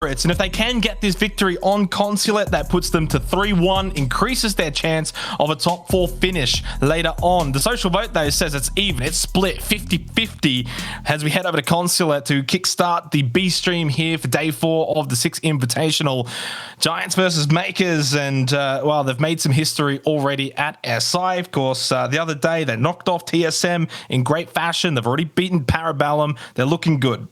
And if they can get this victory on Consulate, that puts them to 3-1, increases their chance of a top 4 finish later on. The social vote, though, says it's even. It's split 50-50 as we head over to Consulate to kickstart the B stream here for day 4 of the 6th Invitational. Giants versus Makers, and, well, they've made some history already at SI. Of course, the other day, they knocked off TSM in great fashion. They've already beaten Parabellum. They're looking good.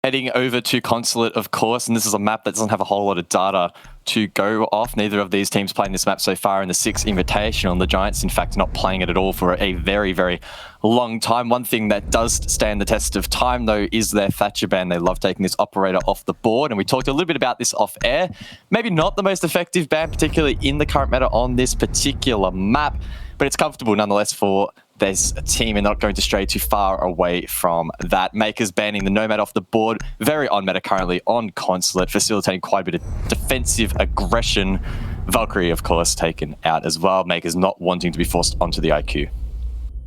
Heading over to Consulate, of course, and this is a map that doesn't have a whole lot of data to go off. Neither of these teams playing this map so far in the 6th Invitational, and the Giants, in fact, not playing it at all for a very, very long time. One thing that does stand the test of time, though, is their Thatcher ban. They love taking this operator off the board, and we talked a little bit about this off air. Maybe not the most effective ban, particularly in the current meta on this particular map, but it's comfortable nonetheless for this team and not going to stray too far away from that. Makers banning the Nomad off the board, very on meta currently on Consulate, facilitating quite a bit of defensive aggression. Valkyrie, of course, taken out as well. Makers not wanting to be forced onto the IQ.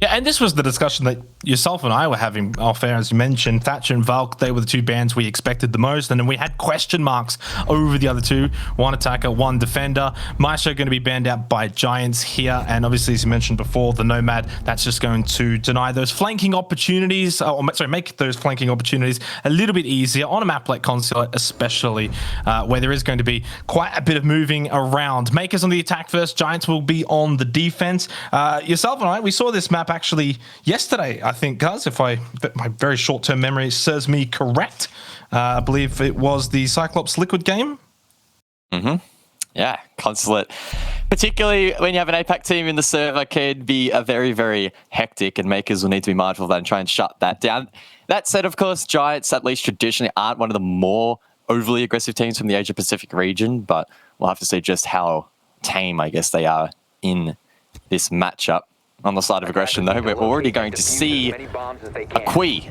Yeah, and this was the discussion that yourself and I were having off air, as you mentioned. Thatcher and Valk, they were the two bans we expected the most, and then we had question marks over the other two. One attacker, one defender. Maestro going to be banned out by Giants here, and obviously, as you mentioned before, the Nomad, that's just going to deny those flanking opportunities, make those flanking opportunities a little bit easier on a map like Consulate, especially where there is going to be quite a bit of moving around. Makers on the attack first, Giants will be on the defense. Yourself and I, we saw this map actually yesterday, I think, guys, if my very short-term memory serves me correct. I believe it was the Cyclops Liquid game. Yeah, Consulate, particularly when you have an APAC team in the server, can be a very, very hectic, and Makers will need to be mindful of that and try and shut that down. That said, of course, Giants, at least traditionally, aren't one of the more overly aggressive teams from the Asia-Pacific region, but we'll have to see just how tame, I guess, they are in this matchup. On the side of aggression, though, we're already going to see a Kui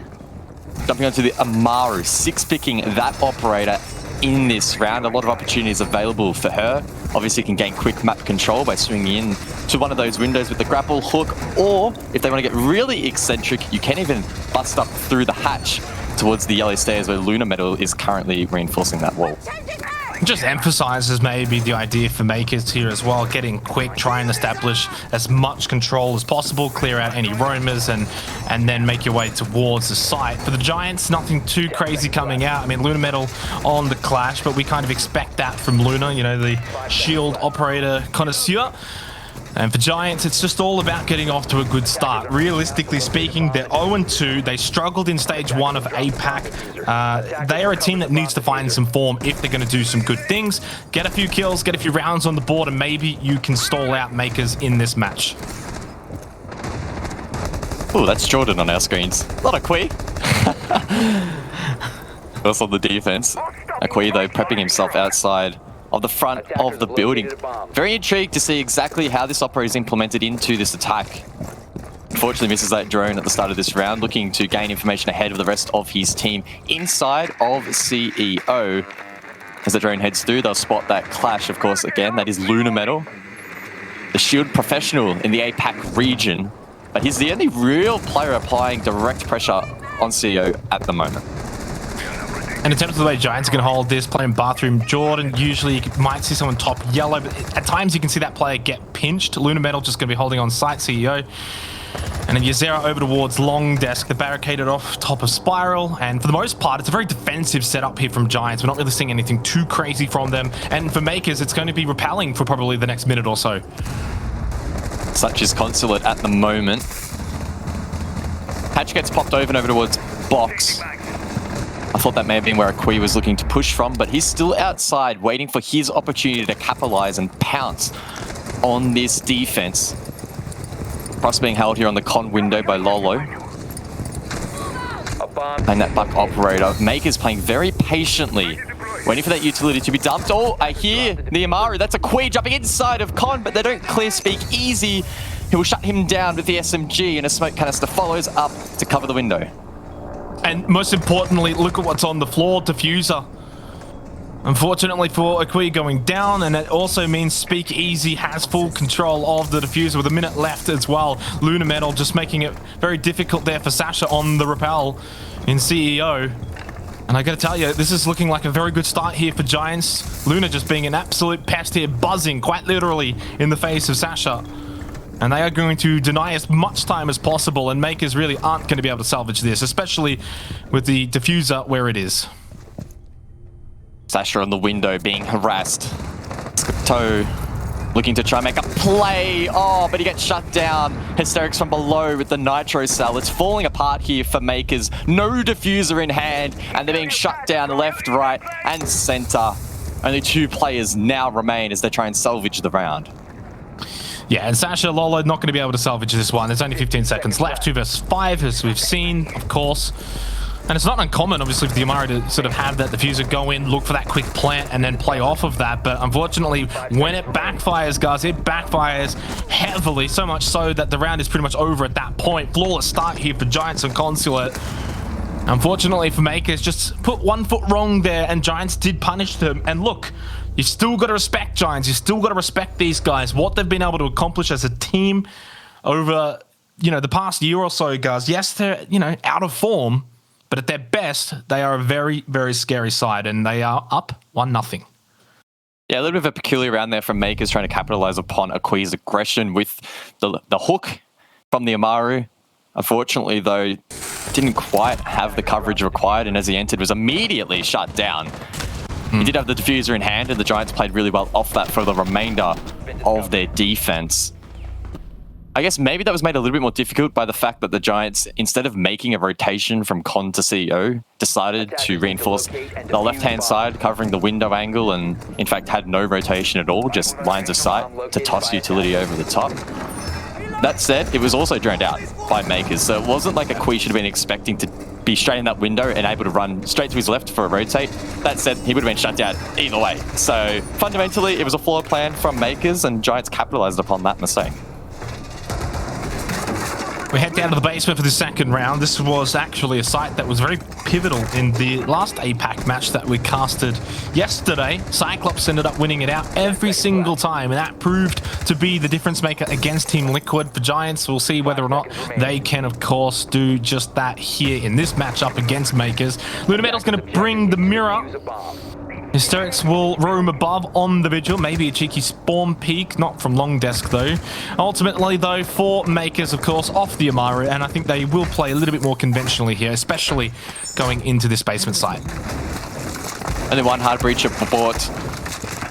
jumping onto the Amaru, 6-picking that operator in this round. A lot of opportunities available for her. Obviously, can gain quick map control by swinging in to one of those windows with the grapple hook, or if they want to get really eccentric, you can even bust up through the hatch towards the yellow stairs where Lunar Metal is currently reinforcing that wall. Just emphasizes maybe the idea for Makers here as well, getting quick, try and establish as much control as possible, clear out any roamers, and then make your way towards the site. For the Giants, nothing too crazy coming out. I mean, Lunar Metal on the clash, but we kind of expect that from Luna, you know, the shield operator connoisseur. And for Giants, it's just all about getting off to a good start. Realistically speaking, they're 0-2. They struggled in stage 1 of APAC. They are a team that needs to find some form if they're going to do some good things. Get a few kills, get a few rounds on the board, and maybe you can stall out Makers in this match. Oh, that's Jordan on our screens. Not a Kui. That's on the defense. A Kui, though, prepping himself outside of the front of the building. Very intrigued to see exactly how this operator is implemented into this attack. Unfortunately, misses that drone at the start of this round, looking to gain information ahead of the rest of his team inside of CEO. As the drone heads through, they'll spot that clash, of course, again. That is Lunar Metal, the shield professional in the APAC region. But he's the only real player applying direct pressure on CEO at the moment. And in terms of the way Giants are going to hold this, playing Bathroom Jordan, usually you might see someone top yellow, but at times you can see that player get pinched. Lunar Metal just going to be holding on site, CEO. And then Yazera over towards Long Desk, the barricaded off top of Spiral. And for the most part, it's a very defensive setup here from Giants. We're not really seeing anything too crazy from them. And for Makers, it's going to be repelling for probably the next minute or so. Such is Consulate at the moment. Hatch gets popped over and over towards Box. I thought that may have been where a Kui was looking to push from, but he's still outside waiting for his opportunity to capitalize and pounce on this defense. Cross being held here on the con window by Lolo. Playing that buck operator. Makers playing very patiently, waiting for that utility to be dumped. Oh, I hear the Amaru. That's a Kui jumping inside of con, but they don't clear speak easy. He will shut him down with the SMG, and a smoke canister follows up to cover the window. And most importantly, look at what's on the floor, Diffuser. Unfortunately for Akui going down, and it also means Speak Easy has full control of the Diffuser with a minute left as well. Lunar Metal just making it very difficult there for Sasha on the rappel in CEO. And I gotta tell you, this is looking like a very good start here for Giants. Luna just being an absolute pest here, buzzing quite literally in the face of Sasha. And they are going to deny as much time as possible, and Makers really aren't going to be able to salvage this, especially with the diffuser where it is. Sasha on the window being harassed. Toe looking to try and make a play. Oh, but he gets shut down. Hysterics from below with the Nitro cell. It's falling apart here for Makers. No diffuser in hand, and they're being shut down left, right, and center. Only 2 players now remain as they try and salvage the round. Yeah, and Sasha, Lolo not going to be able to salvage this one. There's only 15 seconds left. 2 versus 5, as we've seen, of course. And it's not uncommon, obviously, for the Amari to sort of have that diffuser go in, look for that quick plant, and then play off of that. But unfortunately, when it backfires, guys, it backfires heavily, so much so that the round is pretty much over at that point. Flawless start here for Giants and Consulate. Unfortunately for Makers, just put 1 foot wrong there, and Giants did punish them. And look, you still got to respect Giants. You still got to respect these guys, what they've been able to accomplish as a team over, the past year or so, guys. Yes, they're, out of form, but at their best, they are a very, very scary side, and they are up 1-0. Yeah, a little bit of a peculiar round there from Makers trying to capitalize upon Aqui's aggression with the hook from the Amaru. Unfortunately, though, didn't quite have the coverage required, and as he entered, was immediately shut down. He did have the diffuser in hand, and the Giants played really well off that for the remainder of their defense. I guess maybe that was made a little bit more difficult by the fact that the Giants, instead of making a rotation from Con to CEO, decided to reinforce the left-hand side, covering the window angle, and in fact had no rotation at all, just lines of sight to toss utility over the top. That said, it was also drowned out by Makers, so it wasn't like Aqui should have been expecting to be straight in that window and able to run straight to his left for a rotate. That said, he would have been shut down either way. So fundamentally, it was a flawed plan from Makers, and Giants capitalized upon that mistake. We head down to the basement for the second round. This was actually a site that was very pivotal in the last APAC match that we casted yesterday. Cyclops ended up winning it out every single time, and that proved to be the difference maker against Team Liquid. For Giants, we'll see whether or not they can, of course, do just that here in this matchup against Makers. Luna Metal's going to bring the mirror. Hysterics will roam above on the Vigil, maybe a cheeky spawn peek, not from long desk though. Ultimately though, for Makers, of course, off the Amaru, and I think they will play a little bit more conventionally here, especially going into this basement site. And then one hard breach brought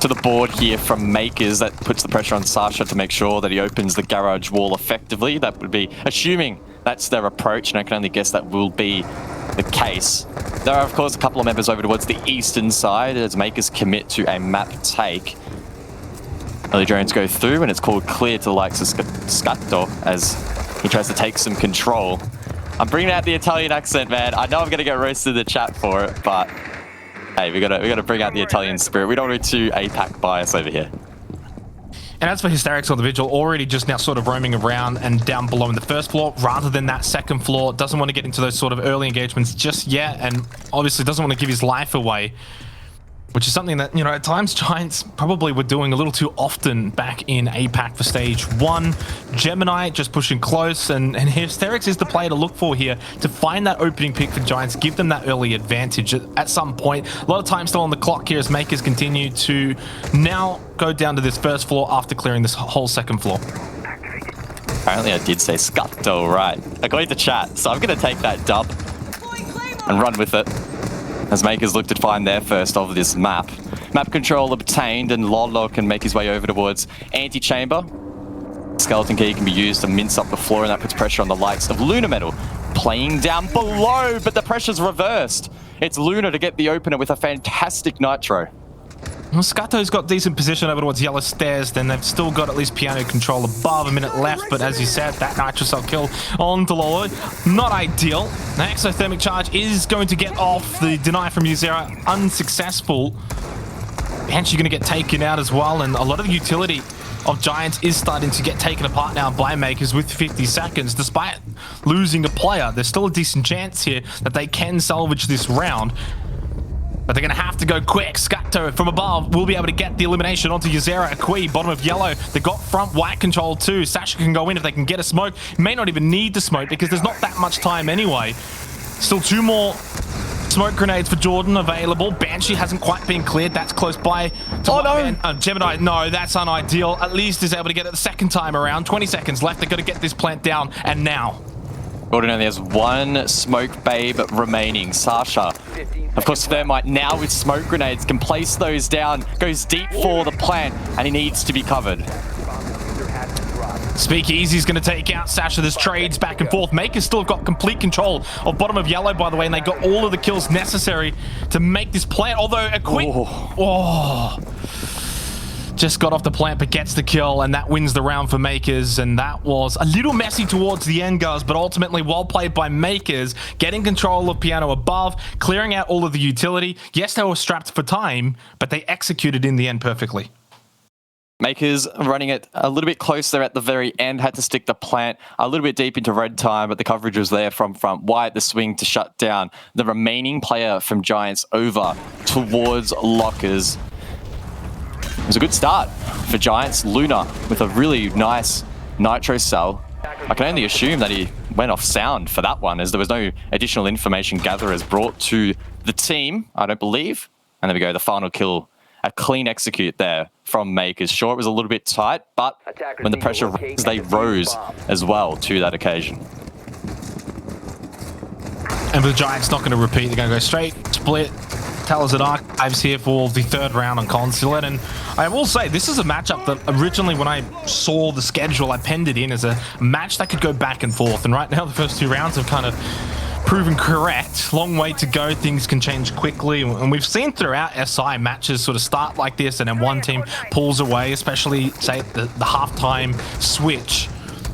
to the board here from Makers. That puts the pressure on Sasha to make sure that he opens the garage wall effectively. That would be assuming that's their approach, and I can only guess that will be the case. There are, of course, a couple of members over towards the eastern side as Makers commit to a map take. Early drones go through, and it's called clear to the likes of Scatto as he tries to take some control. I'm bringing out the Italian accent, man. I know I'm going to get roasted in the chat for it, but hey, we gotta bring out the Italian spirit. We don't want to be too APAC bias over here. And as for Hysterics on the Vigil, already just now sort of roaming around and down below in the first floor rather than that second floor. Doesn't want to get into those sort of early engagements just yet, and obviously doesn't want to give his life away, which is something that, at times Giants probably were doing a little too often back in APAC for stage 1. Gemini just pushing close, and Hysterics is the player to look for here to find that opening pick for Giants, give them that early advantage at some point. A lot of time still on the clock here as Makers continue to now go down to this first floor after clearing this whole second floor. Apparently I did say Scatto right. I got into chat, so I'm going to take that dub and run with it. As Makers look to find their first of this map. Map control obtained, and Lolo can make his way over towards Antechamber. Skeleton key can be used to mince up the floor, and that puts pressure on the likes of Luna Metal. Playing down below, but the pressure's reversed. It's Luna to get the opener with a fantastic Nitro. Well, Scatto's got decent position over towards Yellow Stairs, then they've still got at least piano control above, a minute left, but as you said, that Nitro Cell kill on Lolo, not ideal. The exothermic charge is going to get off, the deny from Uzera, unsuccessful. Banshee going to get taken out as well, and a lot of the utility of Giants is starting to get taken apart now by Makers with 50 seconds. Despite losing a player, there's still a decent chance here that they can salvage this round. But they're going to have to go quick. Scatto from above will be able to get the elimination onto Uzera. Aqui, bottom of yellow. They got front white control too. Sasha can go in if they can get a smoke. May not even need the smoke because there's not that much time anyway. Still 2 more smoke grenades for Jordan available. Banshee hasn't quite been cleared. That's close by. Oh, no. Gemini, no, that's unideal. At least is able to get it the second time around. 20 seconds left. They've got to get this plant down. And now. Jordan only has one smoke babe remaining. Sasha, of course, Thermite now with smoke grenades can place those down, goes deep for the plant, and he needs to be covered. Speakeasy's going to take out Sasha. There's trades back and forth. Makers still have got complete control of bottom of yellow, by the way, and they got all of the kills necessary to make this plant. Although a quick... just got off the plant, but gets the kill, and that wins the round for Makers. And that was a little messy towards the end, guys, but ultimately well played by Makers, getting control of Piano above, clearing out all of the utility. Yes, they were strapped for time, but they executed in the end perfectly. Makers running it a little bit closer at the very end, had to stick the plant a little bit deep into red time, but the coverage was there from front. Wyatt the swing to shut down the remaining player from Giants over towards Lockers. It was a good start for Giants. Luna with a really nice nitro cell. I can only assume that he went off sound for that one, as there was no additional information gatherers brought to the team, I don't believe. And there we go, the final kill. A clean execute there from Makers. Sure, it was a little bit tight, but when the pressure rose, they rose as well to that occasion. And the Giants not going to repeat. They're going to go straight, split. Tellers and Archives here for the third round on Consulate. And I will say, this is a matchup that originally when I saw the schedule, I penned it in as a match that could go back and forth. And right now, the first two rounds have kind of proven correct. Long way to go. Things can change quickly. And we've seen throughout SI matches sort of start like this and then one team pulls away, especially, say, the halftime switch.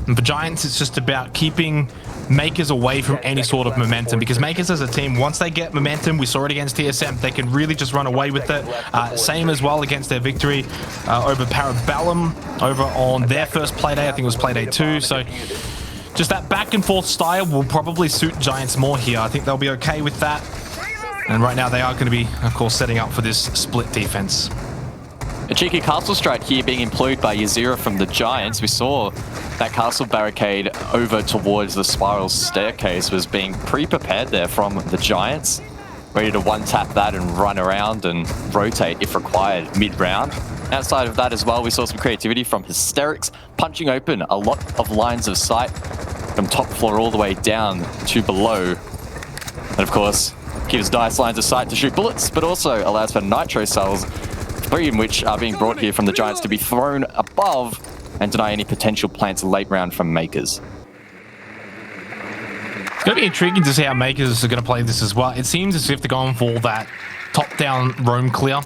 And for Giants, it's just about keeping Makers away from any sort of momentum, because Makers as a team, once they get momentum, we saw it against TSM, they can really just run away with it. Same as well against their victory over Parabellum over on their first play day. I think it was play day 2. So just that back and forth style will probably suit Giants more here. I think they'll be okay with that. And right now they are going to be, of course, setting up for this split defense. A cheeky castle strike here being employed by Yazira from the Giants. We saw that castle barricade over towards the spiral staircase was being pre-prepared there from the Giants. Ready to one-tap that and run around and rotate if required mid-round. Outside of that as well, we saw some creativity from Hysterics, punching open a lot of lines of sight from top floor all the way down to below. And of course, gives nice lines of sight to shoot bullets, but also allows for nitro cells, 3 in which are being brought here from the Giants to be thrown above and deny any potential plants late round from Makers. It's going to be intriguing to see how Makers are going to play this as well. It seems as if they're going for that top-down roam clear,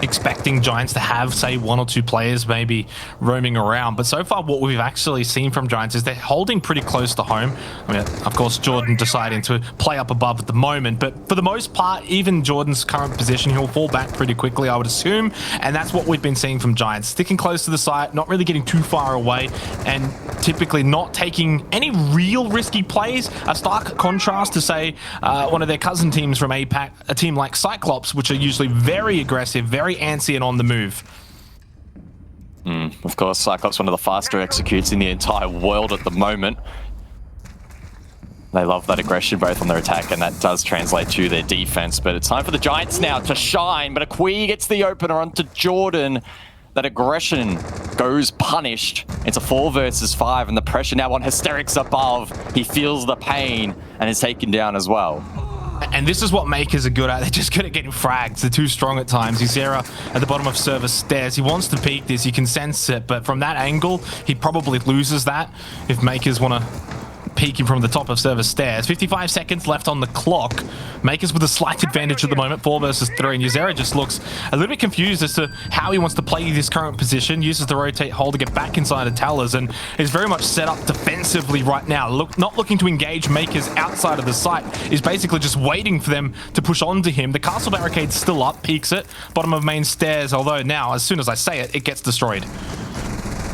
expecting Giants to have, say, 1 or 2 players maybe roaming around. But so far, what we've actually seen from Giants is they're holding pretty close to home. I mean, of course, Jordan deciding to play up above at the moment. But for the most part, even Jordan's current position, he'll fall back pretty quickly, I would assume. And that's what we've been seeing from Giants. Sticking close to the site, not really getting too far away, and typically not taking any real risky plays. A stark contrast to, say, one of their cousin teams from APAC, a team like Cyclops, which are usually very aggressive, very antsy and on the move. Of course, Cyclops, one of the faster executes in the entire world at the moment. They love that aggression both on their attack, and that does translate to their defense. But it's time for the Giants now to shine. But Akui gets the opener onto Jordan. That aggression goes punished. It's a 4 versus 5, and the pressure now on Hysterics above. He feels the pain and is taken down as well. And this is what Makers are good at. They're just good at getting frags. They're too strong at times. Zera at the bottom of server stairs. He wants to peek this. You can sense it. But from that angle, he probably loses that if Makers want to peek him from the top of server stairs. 55 seconds left on the clock. Makers with a slight advantage at the moment, 4 versus 3. And Yuzera just looks a little bit confused as to how he wants to play this current position. Uses the rotate hold to get back inside of Tellers and is very much set up defensively right now. Not looking to engage Makers outside of the site. Is basically just waiting for them to push onto him. The castle barricade's still up, peeks it. Bottom of main stairs, although now, as soon as I say it, it gets destroyed.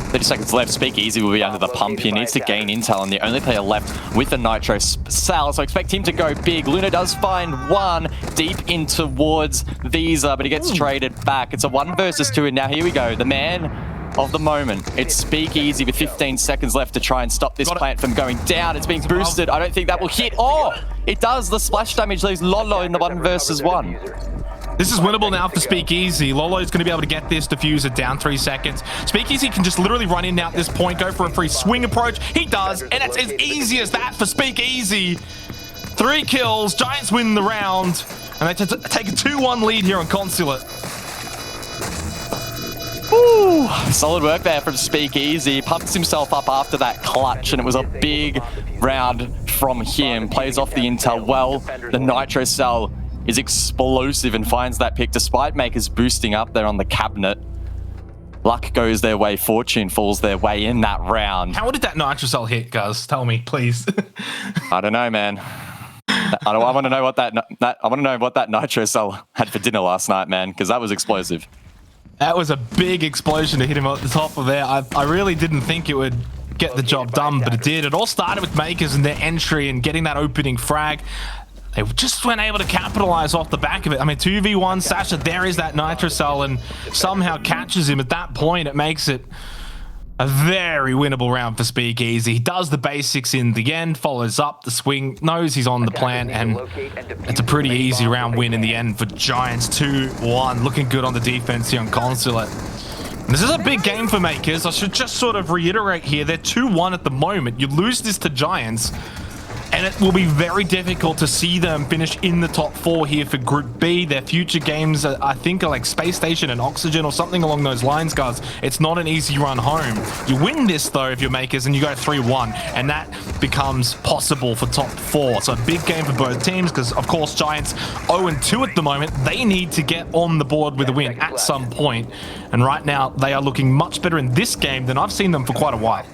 30 seconds left. Speakeasy will be under the pump. He needs to gain intel, and the only player left with the nitro Sal, so expect him to go big. Luna does find one deep in towards Visa, but he gets traded back. It's a 1 versus 2, and now here we go. The man of the moment. It's Speakeasy with 15 seconds left to try and stop this plant from going down. It's being boosted. I don't think that will hit. Oh, it does. The splash damage leaves Lolo in the 1v1. This is winnable now for Speakeasy. Lolo's going to be able to get this diffuser down 3 seconds. Speakeasy can just literally run in now at this point, go for a free swing approach. He does, and it's as easy as that for Speakeasy. 3 kills, Giants win the round, and they take a 2-1 lead here on Consulate. Ooh, solid work there from Speakeasy. Pumps himself up after that clutch, and it was a big round from him. Plays off the intel well. The Nitro Cell is explosive and finds that pick despite Mkers boosting up there on the cabinet. Luck goes their way, fortune falls their way in that round. How did that Nitro Cell hit, Gus? Tell me, please. I don't know, man. I want to know what that Nitro Cell had for dinner last night, man, because that was explosive. That was a big explosion to hit him at the top of there. I really didn't think it would get the job done, but it did. It all started with Mkers and their entry and getting that opening frag. They just weren't able to capitalize off the back of it. I mean, 2v1 Sasha, there is that Nitro Cell, and somehow catches him. At that point, it makes it a very winnable round for Speakeasy. He does the basics in the end, follows up the swing, knows he's on the plant, and it's a pretty easy round win in the end for Giants. 2-1, looking good on the defense here on Consulate. This is a big game for Mkers. I should just sort of reiterate here, they're 2-1 at the moment. You lose this to Giants, and it will be very difficult to see them finish in the top 4 here for Group B. Their future games, I think, are like Space Station and Oxygen or something along those lines, guys. It's not an easy run home. You win this, though, if you're Mkers, and you go 3-1, and that becomes possible for top 4. So a big game for both teams because, of course, Giants 0-2 at the moment. They need to get on the board with a win at some point. And right now, they are looking much better in this game than I've seen them for quite a while.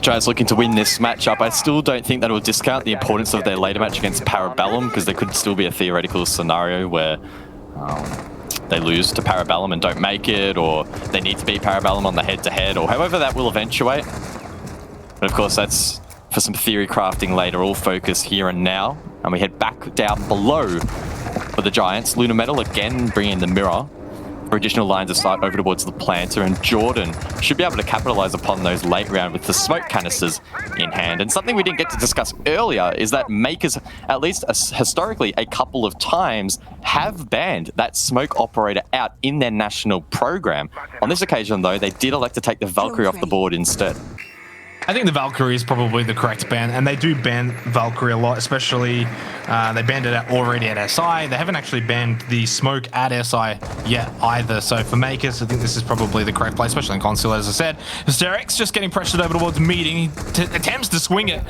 Giants looking to win this matchup. I still don't think that will discount the importance of their later match against Parabellum, because there could still be a theoretical scenario where they lose to Parabellum and don't make it, or they need to beat Parabellum on the head-to-head, or however that will eventuate. But of course, that's for some theory crafting later. All focus here and now. And we head back down below for the Giants. Lunar Metal again bringing the mirror for additional lines of sight over towards the planter, and Jordan should be able to capitalize upon those late round with the smoke canisters in hand. And something we didn't get to discuss earlier is that Mkers, at least historically a couple of times, have banned that smoke operator out in their national program. On this occasion, though, they did elect to take the Valkyrie off the board instead. I think the Valkyrie is probably the correct ban, and they do ban Valkyrie a lot, especially they banned it already at SI. They haven't actually banned the smoke at SI yet either. So for Mkers, I think this is probably the correct play, especially in Consulate, as I said. Hysteric's just getting pressured over towards meeting. He attempts to swing it,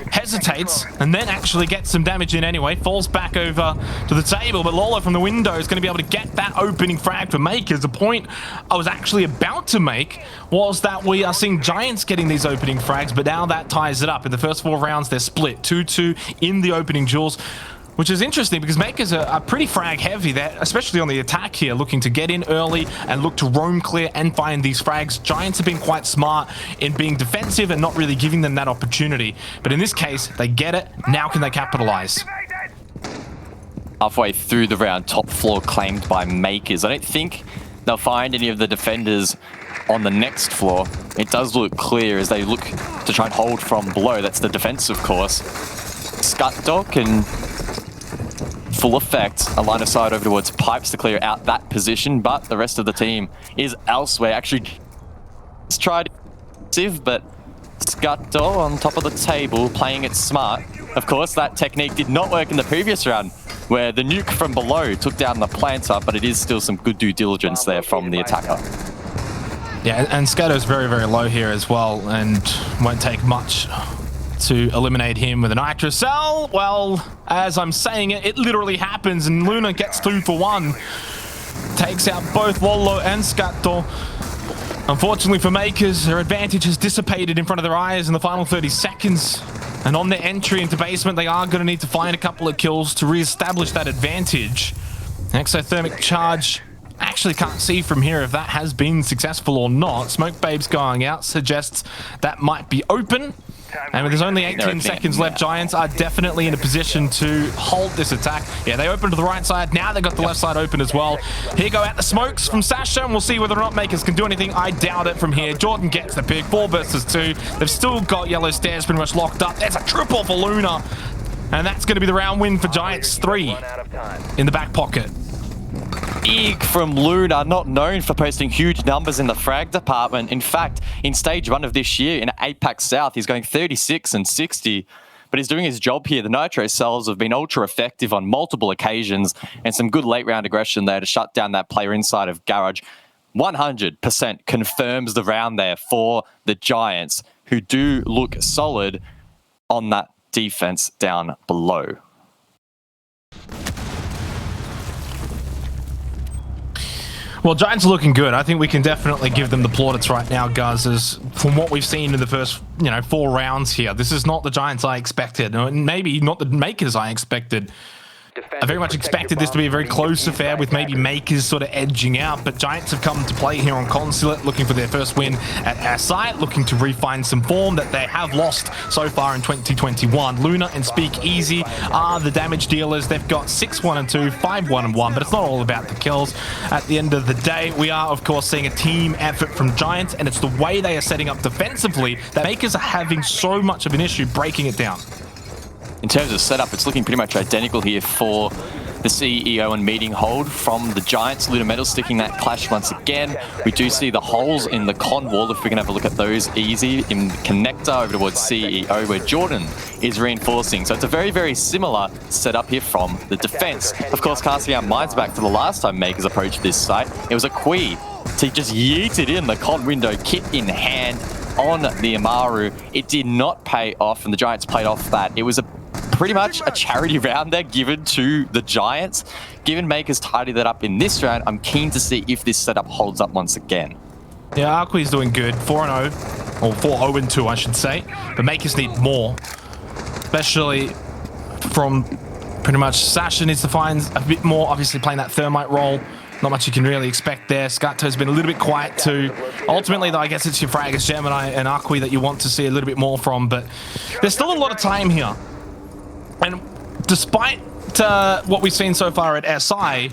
hesitates, and then actually gets some damage in anyway. Falls back over to the table, but Lolo from the window is going to be able to get that opening frag for Mkers. The point I was actually about to make was that we are seeing Giants getting these opening frags, but now that ties it up. In the first 4 rounds, they're split 2-2 in the opening duels, which is interesting because Mkers are pretty frag heavy there, especially on the attack here, looking to get in early and look to roam clear and find these frags. Giants have been quite smart in being defensive and not really giving them that opportunity. But in this case, they get it. Now can they capitalize? Halfway through the round, top floor claimed by Mkers. I don't think they'll find any of the defenders on the next floor. It does look clear as they look to try and hold from below. That's the defense, of course. Scutdog can full effect a line of sight over towards Pipes to clear out that position, but the rest of the team is elsewhere. Actually, it's tried, but Scutdog on top of the table, playing it smart. Of course, that technique did not work in the previous round, where the nuke from below took down the planter, but it is still some good due diligence there from the attacker. Yeah, and Scato's very, very low here as well, and won't take much to eliminate him with a Nitro Cell. Well, as I'm saying it, it literally happens, and Luna gets 2 for 1. Takes out both Lolo and Scato. Unfortunately for Mkers, their advantage has dissipated in front of their eyes in the final 30 seconds. And on their entry into basement, they are going to need to find a couple of kills to re-establish that advantage. Exothermic charge. Actually can't see from here if that has been successful or not. Smoke Babes going out suggests that might be open. And there's only 18 seconds left. Giants are definitely in a position to hold this attack. Yeah, they open to the right side. Now they've got the left side open as well. Here go out the smokes from Sasha, and we'll see whether or not Makers can do anything. I doubt it from here. Jordan gets the pick. 4 versus 2. They've still got yellow stairs pretty much locked up. There's a triple for Luna. And that's going to be the round win for Giants. 3 in the back pocket. Big from Luna, not known for posting huge numbers in the frag department. In fact, in stage 1 of this year in APAC South, he's going 36 and 60. But he's doing his job here. The Nitro cells have been ultra effective on multiple occasions and some good late round aggression there to shut down that player inside of Garage. 100% confirms the round there for the Giants, who do look solid on that defense down below. Well, Giants are looking good. I think we can definitely give them the plaudits right now, guys, as from what we've seen in the first, 4 rounds here. This is not the Giants I expected, and maybe not the Makers I expected. I very much expected this to be a very close affair with maybe Makers sort of edging out, but Giants have come to play here on Consulate, looking for their first win at our site, looking to refine some form that they have lost so far in 2021. Luna and Speakeasy are the damage dealers. They've got 6-1-2, 5-1-1, but it's not all about the kills. At the end of the day, we are, of course, seeing a team effort from Giants, and it's the way they are setting up defensively that Makers are having so much of an issue breaking it down. In terms of setup, it's looking pretty much identical here for the CEO and meeting hold from the Giants. Luna Metal sticking that clash once again. We do see the holes in the con wall, if we can have a look at those easy, in the connector over towards CEO, where Jordan is reinforcing. So it's a very, very similar setup here from the defense. Of course, casting our minds back to the last time Makers approached this site, it was a Kui to just yeet it in, the con window, kit in hand on the Amaru. It did not pay off, and the Giants played off that. It was pretty much a charity round there given to the Giants. Given Makers tidy that up in this round, I'm keen to see if this setup holds up once again. Yeah, Arqui's doing good. 4-0, or 4-0-2, I should say. But Makers need more, especially from pretty much Sasha needs to find a bit more. Obviously, playing that Thermite role. Not much you can really expect there. Scato's been a little bit quiet too. Ultimately, though, I guess it's your Fraggers, Gemini, and Arqui that you want to see a little bit more from. But there's still a lot of time here. And despite what we've seen so far at SI,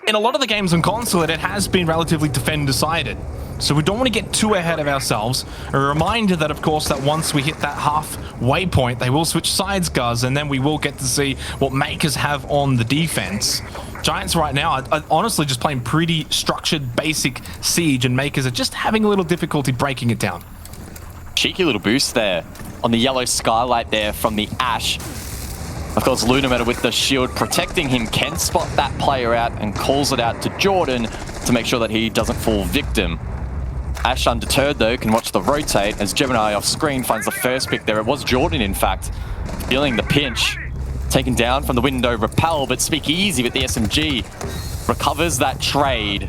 in a lot of the games on Consulate, it has been relatively defend-decided. So we don't want to get too ahead of ourselves. A reminder that, of course, that once we hit that halfway point, they will switch sides, guys, and then we will get to see what Makers have on the defense. Giants right now are honestly just playing pretty structured, basic Siege, and Makers are just having a little difficulty breaking it down. Cheeky little boost there on the yellow skylight there from the Ash. Of course, Lunameter with the shield protecting him can spot that player out and calls it out to Jordan to make sure that he doesn't fall victim. Ash, undeterred though, can watch the rotate as Gemini off screen finds the first pick there. It was Jordan, in fact, feeling the pinch. Taken down from the window, Repel, but Speakeasy with the SMG recovers that trade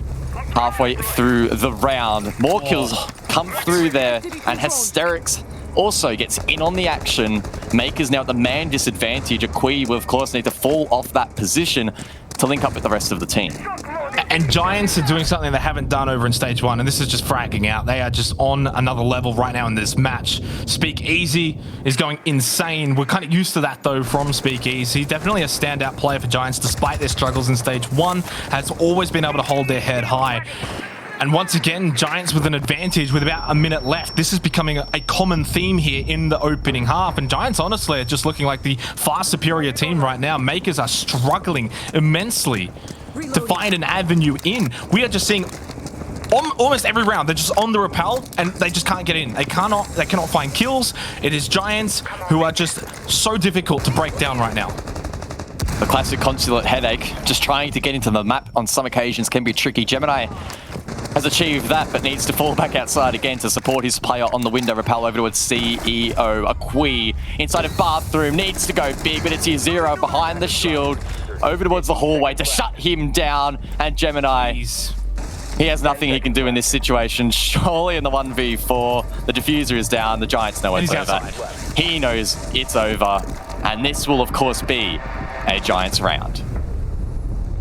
halfway through the round. More kills come through there, and Hysterics also gets in on the action. Makers now at the man disadvantage. Akui will, of course, need to fall off that position to link up with the rest of the team. And Giants are doing something they haven't done over in stage 1, and this is just fragging out. They are just on another level right now in this match. Speakeasy is going insane. We're kind of used to that, though, from Speakeasy. Definitely a standout player for Giants, despite their struggles in stage 1. Has always been able to hold their head high. And once again, Giants with an advantage with about a minute left. This is becoming a common theme here in the opening half. And Giants, honestly, are just looking like the far superior team right now. Makers are struggling immensely to find an avenue in. We are just seeing almost every round, they're just on the Repel and they just can't get in. They cannot find kills. It is Giants who are just so difficult to break down right now. The classic Consulate headache, just trying to get into the map on some occasions can be tricky. Gemini has achieved that, but needs to fall back outside again to support his player on the window. Repel over towards CEO. Akui inside a bathroom, needs to go big, but it's Zero behind the shield. Over towards the hallway to shut him down, and Gemini, he has nothing he can do in this situation. Surely in the 1v4, the diffuser is down, the Giants know it's over. He knows it's over, and this will of course be a Giants round.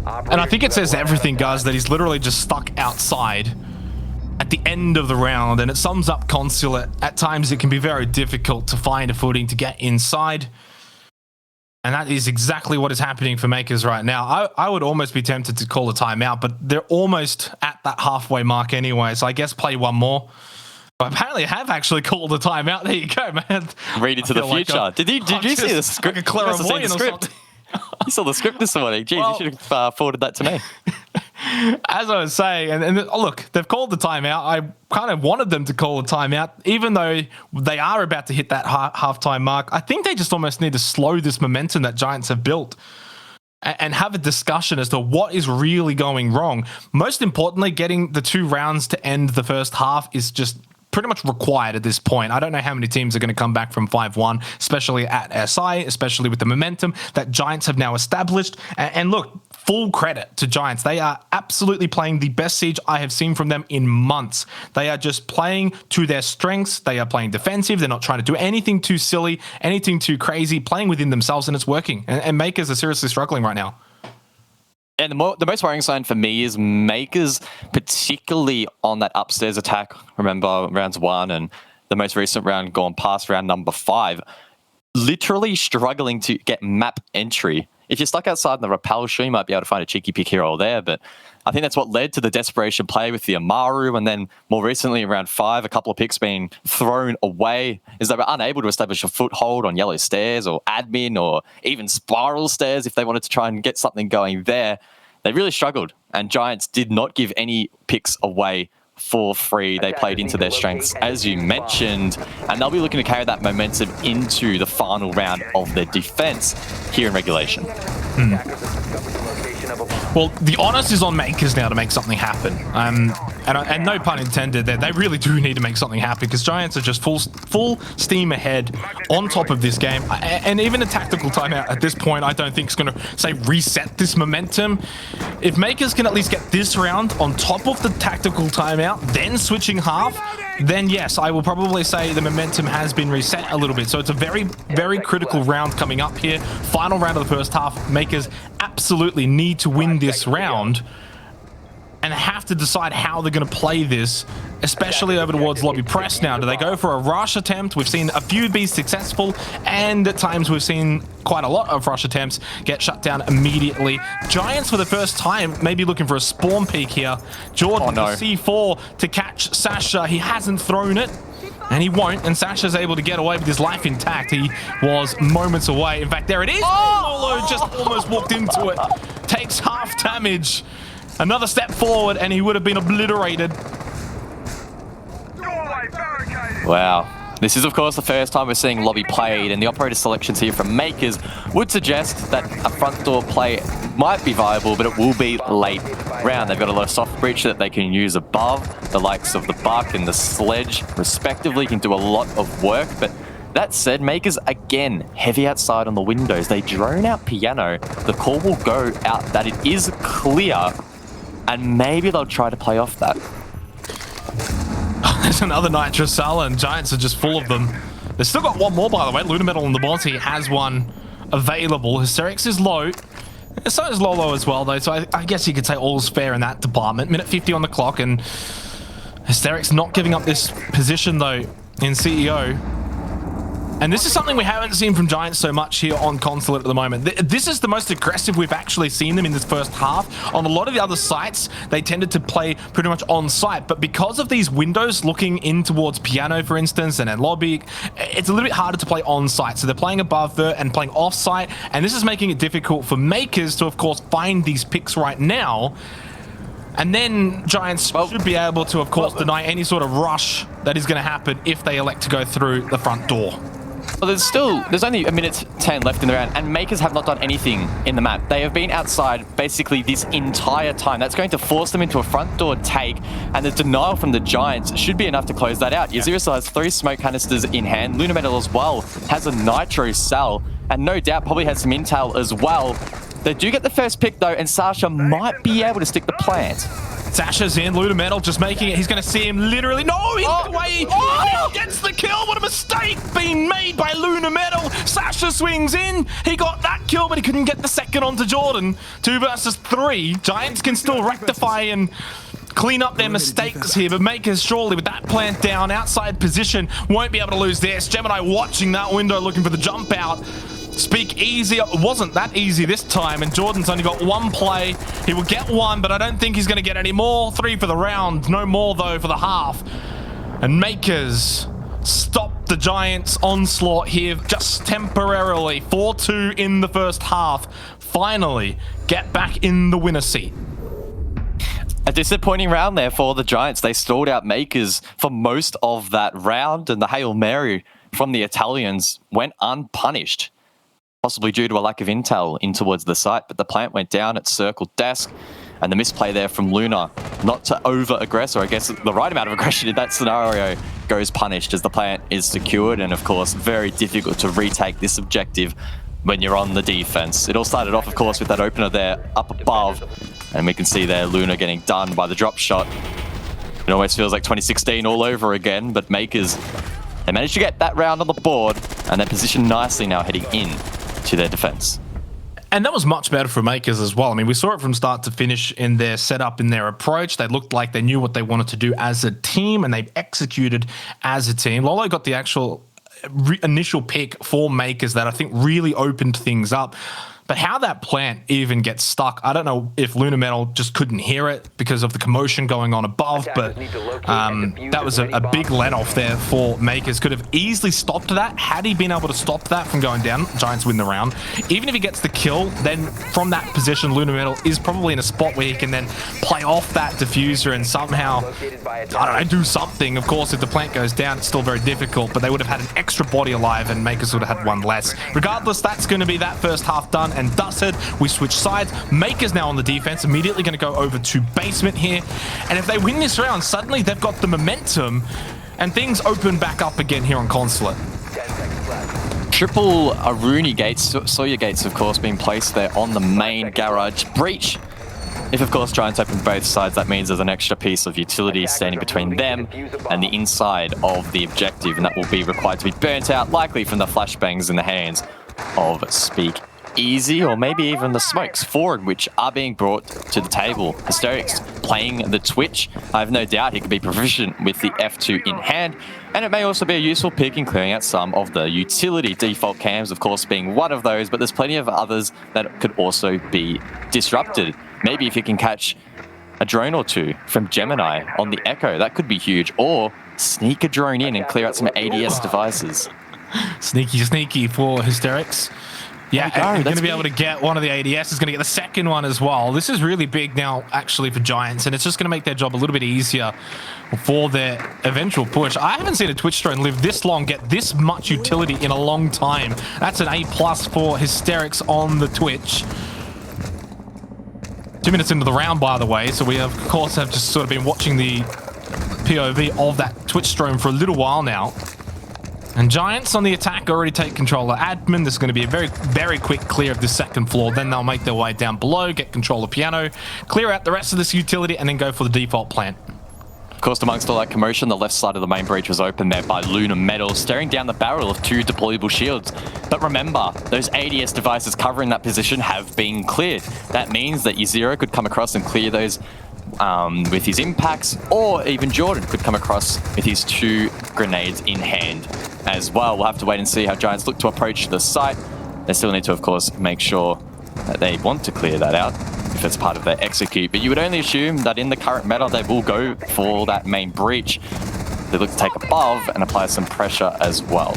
And I think it says everything, guys, that he's literally just stuck outside. And at the end of the round, and it sums up Consulate. At times, it can be very difficult to find a footing to get inside. And that is exactly what is happening for Mkers right now. I would almost be tempted to call a timeout, but they're almost at that halfway mark anyway, so I guess play one more. But apparently I have actually called a timeout. There you go, man. Read into the future. Like did you see the script? Like a clairvoyant or something. You saw the script this morning. Jeez, you should have forwarded that to me. As I was saying, and look, they've called the timeout. I kind of wanted them to call a timeout, even though they are about to hit that halftime mark. I think they just almost need to slow this momentum that Giants have built and have a discussion as to what is really going wrong. Most importantly, getting the 2 rounds to end the first half is just pretty much required at this point. I don't know how many teams are going to come back from 5-1, especially at SI, especially with the momentum that Giants have now established. And look, full credit to Giants. They are absolutely playing the best Siege I have seen from them in months. They are just playing to their strengths. They are playing defensive. They're not trying to do anything too silly, anything too crazy, playing within themselves, and it's working. And Mkers are seriously struggling right now. And the most worrying sign for me is Mkers, particularly on that upstairs attack. Remember rounds 1 and the most recent round gone past round number 5, literally struggling to get map entry. If you're stuck outside in the rappel, sure, you might be able to find a cheeky pick here or there, but I think that's what led to the desperation play with the Amaru, and then more recently in round 5, a couple of picks being thrown away is they were unable to establish a foothold on yellow stairs or admin or even spiral stairs if they wanted to try and get something going there. They really struggled, and Giants did not give any picks away for free. They played into their strengths, as you mentioned, and they'll be looking to carry that momentum into the final round of their defense here in regulation. Well, the onus is on Mkers now to make something happen. And no pun intended there. They really do need to make something happen because Giants are just full steam ahead on top of this game. And even a tactical timeout at this point, I don't think is going to, say, reset this momentum. If Mkers can at least get this round on top of the tactical timeout, then switching half, then yes, I will probably say the momentum has been reset a little bit. So it's a very, very critical round coming up here. Final round of the first half. Mkers absolutely need to win this round and have to decide how they're going to play this, especially over towards lobby press now. Do they go for a rush attempt? We've seen a few be successful, and at times we've seen quite a lot of rush attempts get shut down immediately. Giants, for the first time, maybe looking for a spawn peek here. Jordan, C4 to catch Sasha. He hasn't thrown it, and he won't, and Sasha's able to get away with his life intact. He was moments away. In fact, there it is. Lolo just almost walked into it. Takes half damage. Another step forward, and he would have been obliterated. Wow. This is, of course, the first time we're seeing lobby played, and the operator selections here from Mkers would suggest that a front door play might be viable, but it will be late round. They've got a lot of soft breach that they can use above. The likes of the Buck and the Sledge, respectively, can do a lot of work, but that said, Mkers, again, heavy outside on the windows. They drone out piano. The call will go out that it is clear, and maybe they'll try to play off that. There's another Nitro Cell, and Giants are just full of them. They've still got one more, by the way. Luna Metal on the boss. He has one available. Hysterics is low. So is Lolo as well, though. So I guess you could say all's fair in that department. Minute 50 on the clock, and Hysterics not giving up this position, though, in CEO. And this is something we haven't seen from Giants so much here on Consulate at the moment. This is the most aggressive we've actually seen them in this first half. On a lot of the other sites, they tended to play pretty much on site. But because of these windows looking in towards piano, for instance, and then lobby, it's a little bit harder to play on site. So they're playing above there and playing off site. And this is making it difficult for Mkers to, of course, find these picks right now. And then Giants should be able to, of course, deny any sort of rush that is going to happen if they elect to go through the front door. Well, there's only a minute 10 left in the round, and Mkers have not done anything in the map. They have been outside basically this entire time. That's going to force them into a front door take, and the denial from the Giants should be enough to close that out. Yazira still has 3 smoke canisters in hand. Luna Metal as well has a Nitro Cell, and no doubt probably has some intel as well. They do get the first pick though, and Sasha might be able to stick the plant. Sasha's in, Luna Metal just making it. He's going to see him literally. No, he's away. He gets the kill. What a mistake being made by Luna Metal. Sasha swings in. He got that kill, but he couldn't get the second onto Jordan. 2 versus 3. Giants can still rectify and clean up their mistakes here, but Mkers surely with that plant down, outside position, won't be able to lose this. Gemini watching that window, looking for the jump out. Speak easy. It wasn't that easy this time, and Jordan's only got one play. He will get one, but I don't think he's going to get any more. 3 for the round. No more, though, for the half. And Mkers stop the Giants' onslaught here just temporarily. 4-2 in the first half. Finally, get back in the winner seat. A disappointing round there for the Giants. They stalled out Mkers for most of that round, and the Hail Mary from the Italians went unpunished, possibly due to a lack of intel in towards the site, but the plant went down at circle desk, and the misplay there from Luna, not to over-aggress, or I guess the right amount of aggression in that scenario, goes punished as the plant is secured, and of course, very difficult to retake this objective when you're on the defense. It all started off, of course, with that opener there up above, and we can see there Luna getting done by the drop shot. It almost feels like 2016 all over again, but Mkers, they managed to get that round on the board, and they're positioned nicely now heading in to their defense. And that was much better for Mkers as well. I mean, we saw it from start to finish in their setup, in their approach. They looked like they knew what they wanted to do as a team, and they executed as a team. Lolo got the actual initial pick for Mkers that I think really opened things up. But how that plant even gets stuck, I don't know if Luna Metal just couldn't hear it because of the commotion going on above, but that was a big let-off there for Mkers. Could have easily stopped that had he been able to stop that from going down. Giants win the round. Even if he gets the kill, then from that position, Luna Metal is probably in a spot where he can then play off that diffuser and somehow, I don't know, do something. Of course, if the plant goes down, it's still very difficult, but they would have had an extra body alive and Mkers would have had one less. Regardless, that's going to be that first half done and dusted. We switch sides. Mkers now on the defense, immediately going to go over to basement here. And if they win this round, suddenly they've got the momentum and things open back up again here on Consulate. Triple Aruni gates, Sawyer gates, of course, being placed there on the main garage breach. If, of course, Giants open both sides, that means there's an extra piece of utility standing between them and the inside of the objective, and that will be required to be burnt out, likely from the flashbangs in the hands of Speak Easy, or maybe even the smokes forward, which are being brought to the table. Hysterics playing the Twitch. I have no doubt he could be proficient with the F2 in hand, and it may also be a useful pick in clearing out some of the utility. Default cams, of course, being one of those, but there's plenty of others that could also be disrupted. Maybe if you can catch a drone or two from Gemini on the Echo, that could be huge, or sneak a drone in and clear out some ADS devices. Sneaky for Hysterics. Yeah, you're going to be able to get one of the ADS, is going to get the second one as well. This is really big now, actually, for Giants, and it's just going to make their job a little bit easier for their eventual push. I haven't seen a Twitch drone live this long, get this much utility in a long time. That's an A+ for Hysterics on the Twitch. 2 minutes into the round, by the way, so we, of course, have just sort of been watching the POV of that Twitch drone for a little while now. And Giants on the attack already take control of admin. This is going to be a very, very quick clear of the second floor. Then they'll make their way down below, get control of piano, clear out the rest of this utility, and then go for the default plant. Of course, amongst all that commotion, the left side of the main breach was open there by Luna Metal, staring down the barrel of 2 deployable shields. But remember, those ADS devices covering that position have been cleared. That means that Zero could come across and clear those with his impacts, or even Jordan could come across with his 2 grenades in hand as well. We'll have to wait and see how Giants look to approach the site. They still need to, of course, make sure that they want to clear that out if it's part of their execute. But you would only assume that in the current meta, they will go for that main breach. They look to take above and apply some pressure as well.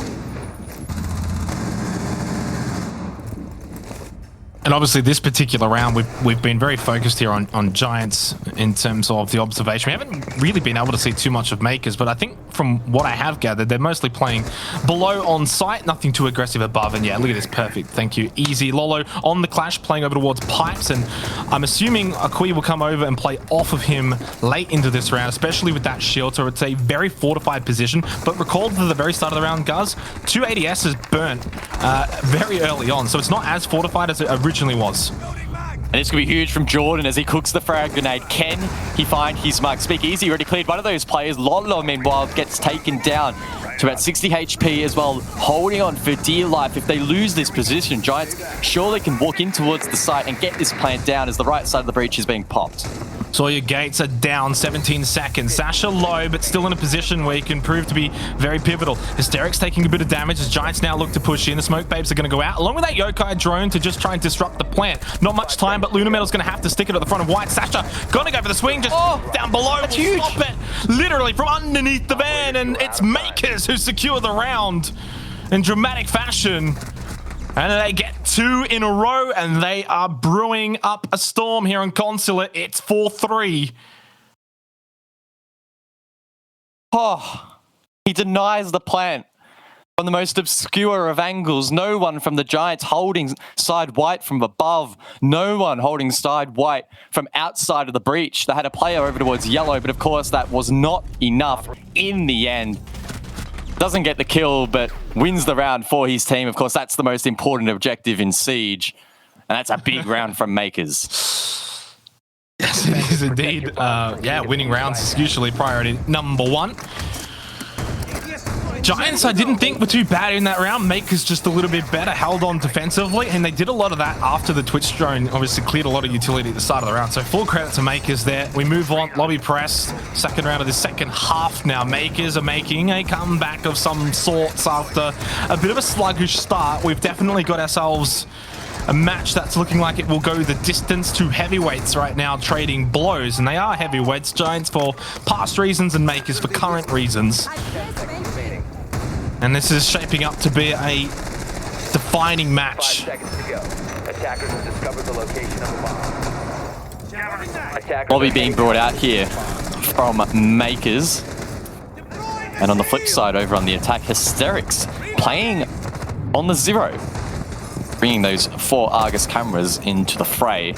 And obviously this particular round, we've been very focused here on Giants in terms of the observation. We haven't really been able to see too much of Mkers, but I think from what I have gathered, they're mostly playing below on site, nothing too aggressive above. And yeah, look at this, perfect, thank you. Easy. Lolo on the clash, playing over towards pipes, and I'm assuming Akui will come over and play off of him late into this round, especially with that shield, so it's a very fortified position. But recall to the very start of the round, Guz, 2 ADSs burnt very early on, so it's not as fortified as it originally was. And it's going to be huge from Jordan as he cooks the frag grenade. Can he find his mark? Speak Easy already cleared one of those players. Lolo, meanwhile, gets taken down to about 60 HP as well, holding on for dear life. If they lose this position, Giants surely can walk in towards the site and get this plant down as the right side of the breach is being popped. Sawyer Gates are down 17 seconds. Sasha low, but still in a position where he can prove to be very pivotal. Hysterics taking a bit of damage as Giants now look to push in. The Smoke Babes are going to go out, along with that Yokai drone to just try and disrupt the plant. Not much time, but Luna Metal's going to have to stick it at the front of White. Sasha going to go for the swing, just down below. That's huge. Stop it, literally from underneath the van, and it's Mkers who secure the round in dramatic fashion. And they get 2 in a row, and they are brewing up a storm here on Consulate. It's 4-3. Oh, he denies the plant from the most obscure of angles. No one from the Giants holding side White from above. No one holding side White from outside of the breach. They had a player over towards yellow, but of course that was not enough in the end. Doesn't get the kill, but wins the round for his team. Of course, that's the most important objective in Siege. And that's a big round from Mkers. Yes, it is indeed. Yeah, winning rounds is usually priority number 1. Giants, I didn't think were too bad in that round. Mkers just a little bit better, held on defensively, and they did a lot of that after the Twitch drone obviously cleared a lot of utility at the start of the round. So full credit to Mkers there. We move on, lobby press, second round of the second half now. Mkers are making a comeback of some sorts after a bit of a sluggish start. We've definitely got ourselves a match that's looking like it will go the distance. 2 heavyweights right now trading blows, and they are heavyweights. Giants for past reasons and Mkers for current reasons. And this is shaping up to be a defining match. 5 seconds to go. Attackers have discovered the location of a bomb. Lobby being brought out here from Mkers. And on the flip side, over on the attack, Hysterics playing on the 0. Bringing those 4 Argus cameras into the fray.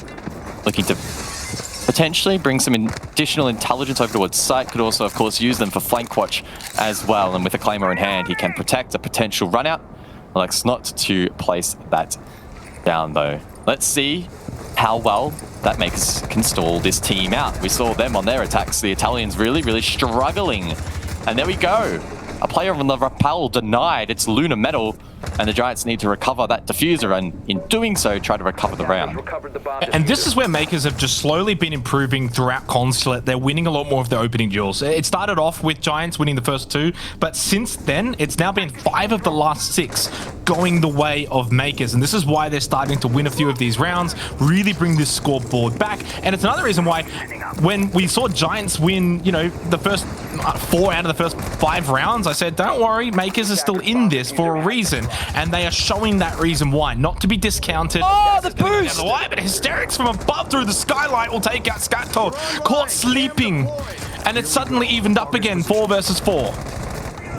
Looking to potentially bring some additional intelligence over towards site. Could also, of course, use them for flank watch as well. And with a Claymore in hand, he can protect a potential run out. Elects not to place that down, though. Let's see how well that Mkers can stall this team out. We saw them on their attacks. The Italians really, really struggling. And there we go. A player on the rappel denied. It's Luna Metal. And the Giants need to recover that diffuser, and in doing so, try to recover the round. And this is where Mkers have just slowly been improving throughout Consulate. They're winning a lot more of their opening duels. It started off with Giants winning the first 2, but since then, it's now been 5 of the last 6 going the way of Mkers. And this is why they're starting to win a few of these rounds, really bring this scoreboard back. And it's another reason why when we saw Giants win, you know, the first 4 out of the first 5 rounds, I said, don't worry, Mkers are still in this for a reason. And they are showing that reason why, not to be discounted. Oh, the boost! But Hysterics from above through the skylight will take out Scatto. Caught sleeping, and it's suddenly evened up again, 4 versus 4.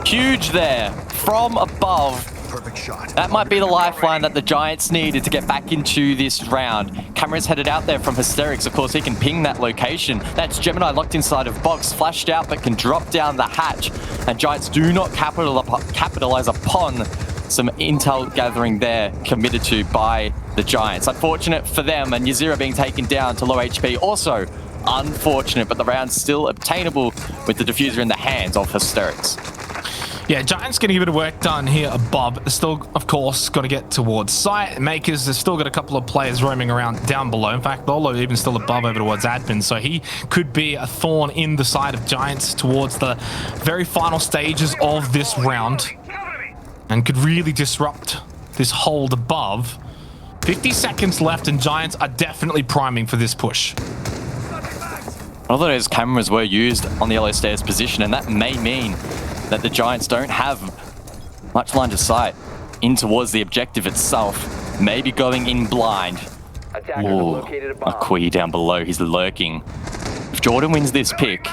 Huge there, from above. Perfect shot. That might be the lifeline that the Giants needed to get back into this round. Cameras headed out there from Hysterics. Of course, he can ping that location. That's Gemini locked inside of box, flashed out, but can drop down the hatch. And Giants do not capitalize upon some intel gathering there committed to by the Giants. Unfortunate for them, and Yazira being taken down to low HP. Also unfortunate, but the round's still obtainable with the diffuser in the hands of Hysterics. Yeah, Giants getting a bit of work done here above. Still, of course, got to get towards site. Mkers has still got a couple of players roaming around down below. In fact, Lolo even still above over towards admin, so he could be a thorn in the side of Giants towards the very final stages of this round, and could really disrupt this hold above. 50 seconds left, and Giants are definitely priming for this push. Although those cameras were used on the yellow stairs position, and that may mean that the Giants don't have much line of sight in towards the objective itself. Maybe going in blind. Ooh, Akui down below, he's lurking. If Jordan wins this pick,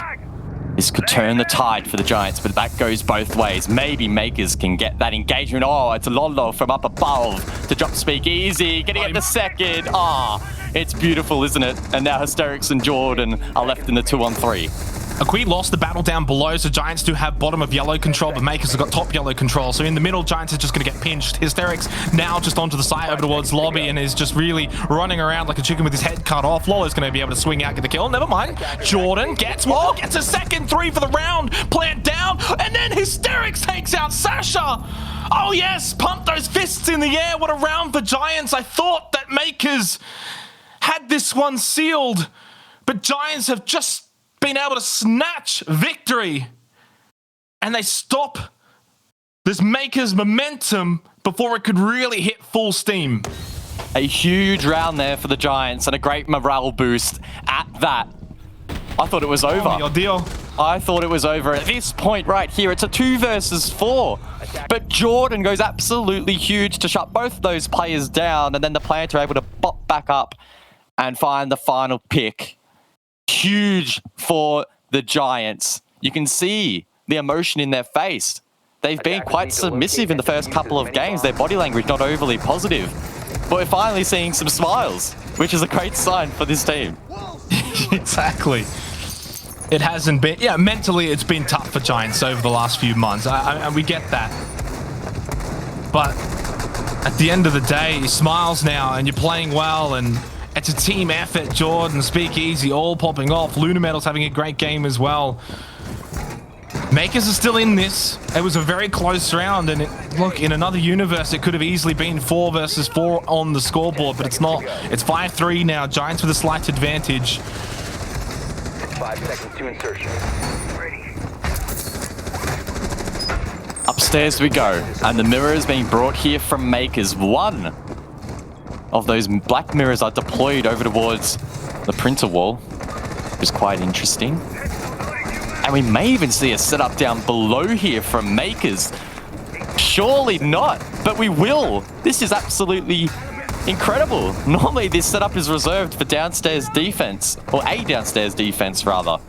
this could turn the tide for the Giants, but that goes both ways. Maybe Mkers can get that engagement. Oh, it's Lolo from up above to drop speak easy, getting it the second. Ah, it's beautiful, isn't it? And now Hysterics and Jordan are left in the 2-on-3. Akui lost the battle down below, so Giants do have bottom of yellow control, but Mkers have got top yellow control. So in the middle, Giants are just going to get pinched. Hysterics now just onto the side over towards lobby and is just really running around like a chicken with his head cut off. Lolo's going to be able to swing out, get the kill. Never mind. Jordan gets one, gets a second 3 for the round. Plant down, and then Hysterics takes out Sasha. Oh yes, pump those fists in the air. What a round for Giants. I thought that Mkers had this one sealed, But Giants have just been able to snatch victory. And they stop this Mkers momentum before it could really hit full steam. A huge round there for the Giants and a great morale boost at that. I thought it was over. Your deal. I thought it was over. At this point right here, it's a 2 versus 4. But Jordan goes absolutely huge to shut both those players down, and then the Plant are able to bop back up and find the final pick. Huge for the Giants. You can see the emotion in their face. They've been quite submissive in the first couple of games. Their body language not overly positive. But we're finally seeing some smiles, which is a great sign for this team. Exactly. It hasn't been... Yeah, mentally it's been tough for Giants over the last few months. And we get that. But at the end of the day, smiles now and you're playing well and it's a team effort. Jordan, Speakeasy, all popping off. Luna Metal's having a great game as well. Mkers are still in this. It was a very close round, and look, in another universe, it could have easily been 4 versus 4 on the scoreboard, but it's not. It's 5-3 now. Giants with a slight advantage. 5 seconds to insertion. Ready. Upstairs we go, and the mirror is being brought here from Mkers. One of those black mirrors are deployed over towards the printer wall, which is quite interesting. And we may even see a setup down below here from Mkers. Surely not, but we will. This is absolutely incredible. Normally this setup is reserved for downstairs defense, or a downstairs defense rather.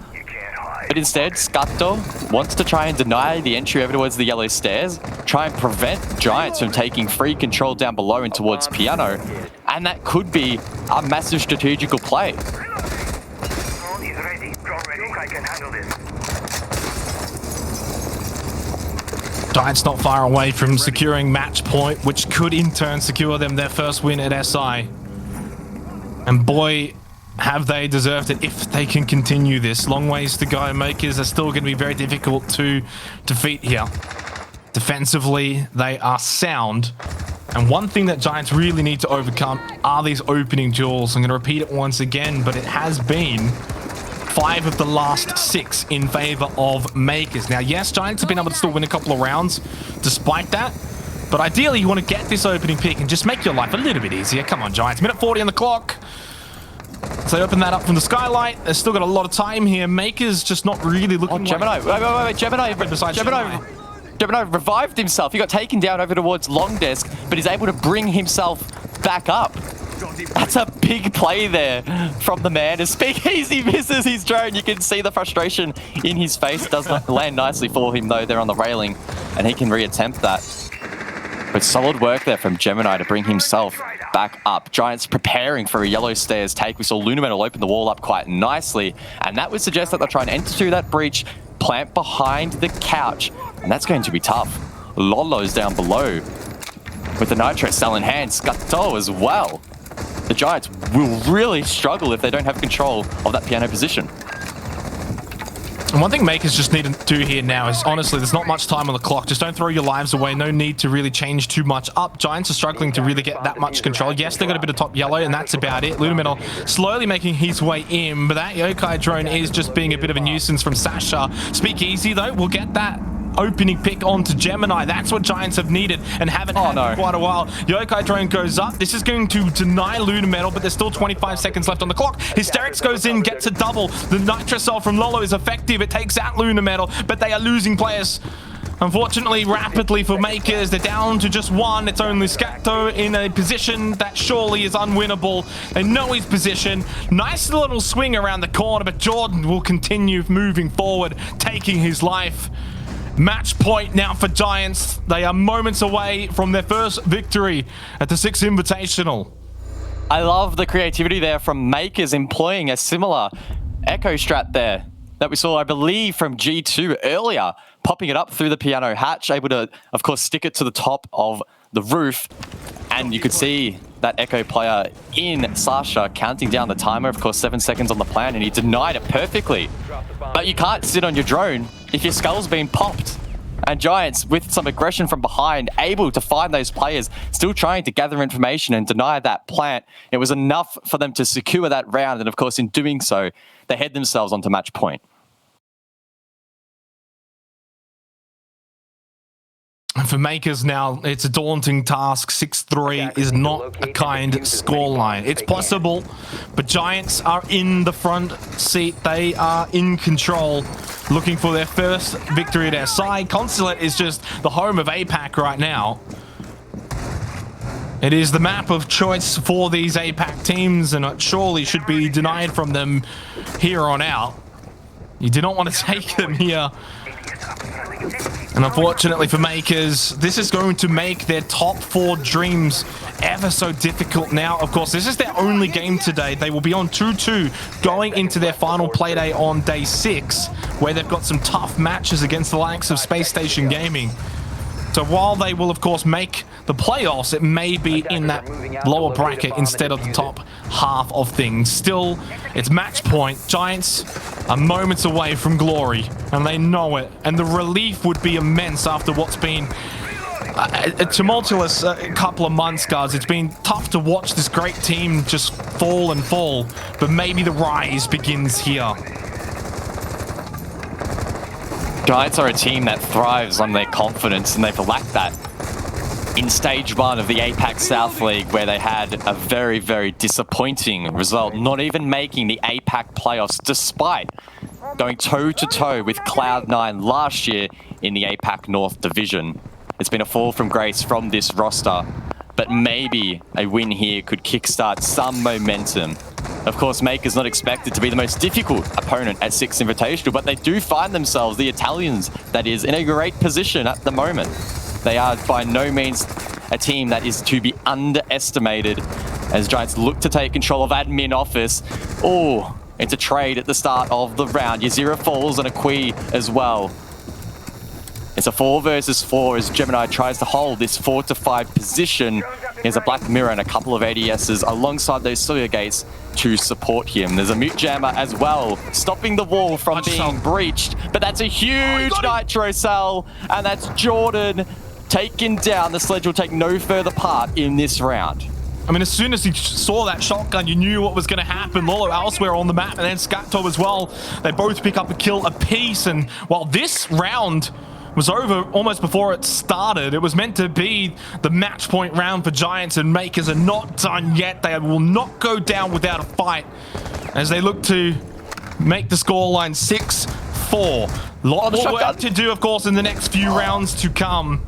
But instead, Scatto wants to try and deny the entry over towards the yellow stairs, try and prevent Giants from taking free control down below and towards Piano. And that could be a massive strategical play. Giants not far away from securing match point, which could in turn secure them their first win at SI. And boy, have they deserved it if they can continue this. Long ways to go. Mkers are still going to be very difficult to defeat here. Defensively, they are sound. And one thing that Giants really need to overcome are these opening duels. I'm going to repeat it once again, but it has been 5 of the last 6 in favor of Mkers. Now, yes, Giants have been able to still win a couple of rounds despite that. But ideally, you want to get this opening pick and just make your life a little bit easier. Come on, Giants. Minute 40 on the clock. So they open that up from the skylight. They've still got a lot of time here. Mkers just not really looking... Oh, Gemini. Wait. Gemini revived himself. He got taken down over towards long desk, but he's able to bring himself back up. That's a big play there from the man. As Speakeasy misses his drone, you can see the frustration in his face. Does not land nicely for him, though. They're on the railing, and he can reattempt that. But solid work there from Gemini to bring himself back up. Giants preparing for a yellow stairs take. We saw Luna Metal open the wall up quite nicely, and that would suggest that they're trying to enter through that breach, plant behind the couch, and that's going to be tough. Lolo's down below with the Nitro cell in hand. Scatto as well. The Giants will really struggle if they don't have control of that piano position. And one thing Mkers just need to do here now is, honestly, there's not much time on the clock. Just don't throw your lives away. No need to really change too much up. Giants are struggling to really get that much control. Yes, they got a bit of top yellow, and that's about it. Luna Metal slowly making his way in, but that Yokai drone is just being a bit of a nuisance from Sasha. Speakeasy, though, will get that opening pick onto Gemini. That's what Giants have needed and haven't had for quite a while. Yokai drone goes up. This is going to deny Luna Metal, but there's still 25 seconds left on the clock. Hysterics goes in, gets a double. The Nitro cell from Lolo is effective. It takes out Luna Metal, but they are losing players. Unfortunately, rapidly for Mkers, they're down to just 1. It's only Scatto in a position that surely is unwinnable. They know his position. Nice little swing around the corner, but Jordan will continue moving forward, taking his life. Match point now for Giants. They are moments away from their first victory at the 6th Invitational. I love the creativity there from Mkers employing a similar echo strat there that we saw, I believe, from G2 earlier, popping it up through the piano hatch, able to, of course, stick it to the top of the roof. And you could see that echo player in Sasha counting down the timer, of course, 7 seconds on the plan, and he denied it perfectly. But you can't sit on your drone if your skull's been popped. And Giants, with some aggression from behind, able to find those players, still trying to gather information and deny that plant. It was enough for them to secure that round. And of course, in doing so, they head themselves onto match point. For Makers now, it's a daunting task. 6-3 is not a kind scoreline. It's possible, but Giants are in the front seat. They are in control, looking for their first victory at their side. Consulate is just the home of APAC right now. It is the map of choice for these APAC teams, and it surely should be denied from them here on out. You do not want to take them here. And unfortunately for Makers, this is going to make their top 4 dreams ever so difficult now. Of course, this is their only game today. They will be on 2-2 going into their final playday on day 6, where they've got some tough matches against the likes of Space Station Gaming. So while they will, of course, make the playoffs, it may be in that lower bracket instead of the top half of things. Still, it's match point. Giants are moments away from glory, and they know it. And the relief would be immense after what's been a tumultuous couple of months, guys. It's been tough to watch this great team just fall and fall, but maybe the rise begins here. Giants are a team that thrives on their confidence, and they've lacked that in stage 1 of the APAC South League, where they had a very, very disappointing result, not even making the APAC playoffs, despite going toe-to-toe with Cloud9 last year in the APAC North Division. It's been a fall from grace from this roster, but maybe a win here could kickstart some momentum. Of course, Makers not expected to be the most difficult opponent at 6 Invitational, but they do find themselves, the Italians, that is, in a great position at the moment. They are by no means a team that is to be underestimated as Giants look to take control of admin office. Oh, it's a trade at the start of the round. Yazira falls on a Kui as well. It's a 4 versus 4 as Gemini tries to hold this 4-5 position. There's a Black Mirror and a couple of ADSs alongside those Sawyer gates to support him. There's a Mute Jammer as well, stopping the wall from being breached. But that's a huge Nitro Cell, and that's Jordan taken down. The Sledge will take no further part in this round. I mean, as soon as he saw that shotgun, you knew what was going to happen. Lolo elsewhere on the map, and then Scatto as well. They both pick up a kill apiece, and while this round was over almost before it started, it was meant to be the match point round for Giants, and Makers are not done yet. They will not go down without a fight as they look to make the scoreline 6-4. A lot more work to do, of course, in the next few rounds to come.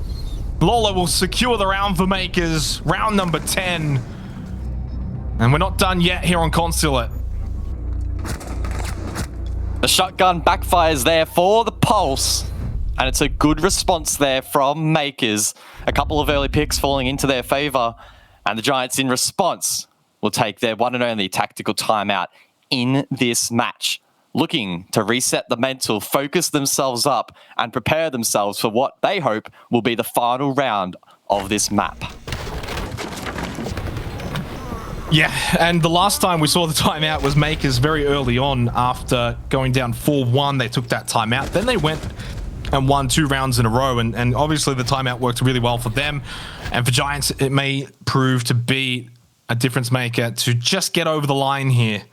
Lolo will secure the round for Makers, round number 10. And we're not done yet here on Consulate. The shotgun backfires there for the Pulse. And it's a good response there from Makers. A couple of early picks falling into their favor. And the Giants, in response, will take their one and only tactical timeout in this match, looking to reset the mental, focus themselves up, and prepare themselves for what they hope will be the final round of this map. Yeah, and the last time we saw the timeout was Makers very early on. After going down 4-1, they took that timeout. Then they went and won 2 rounds in a row, and obviously the timeout worked really well for them. And for Giants, it may prove to be a difference maker to just get over the line here,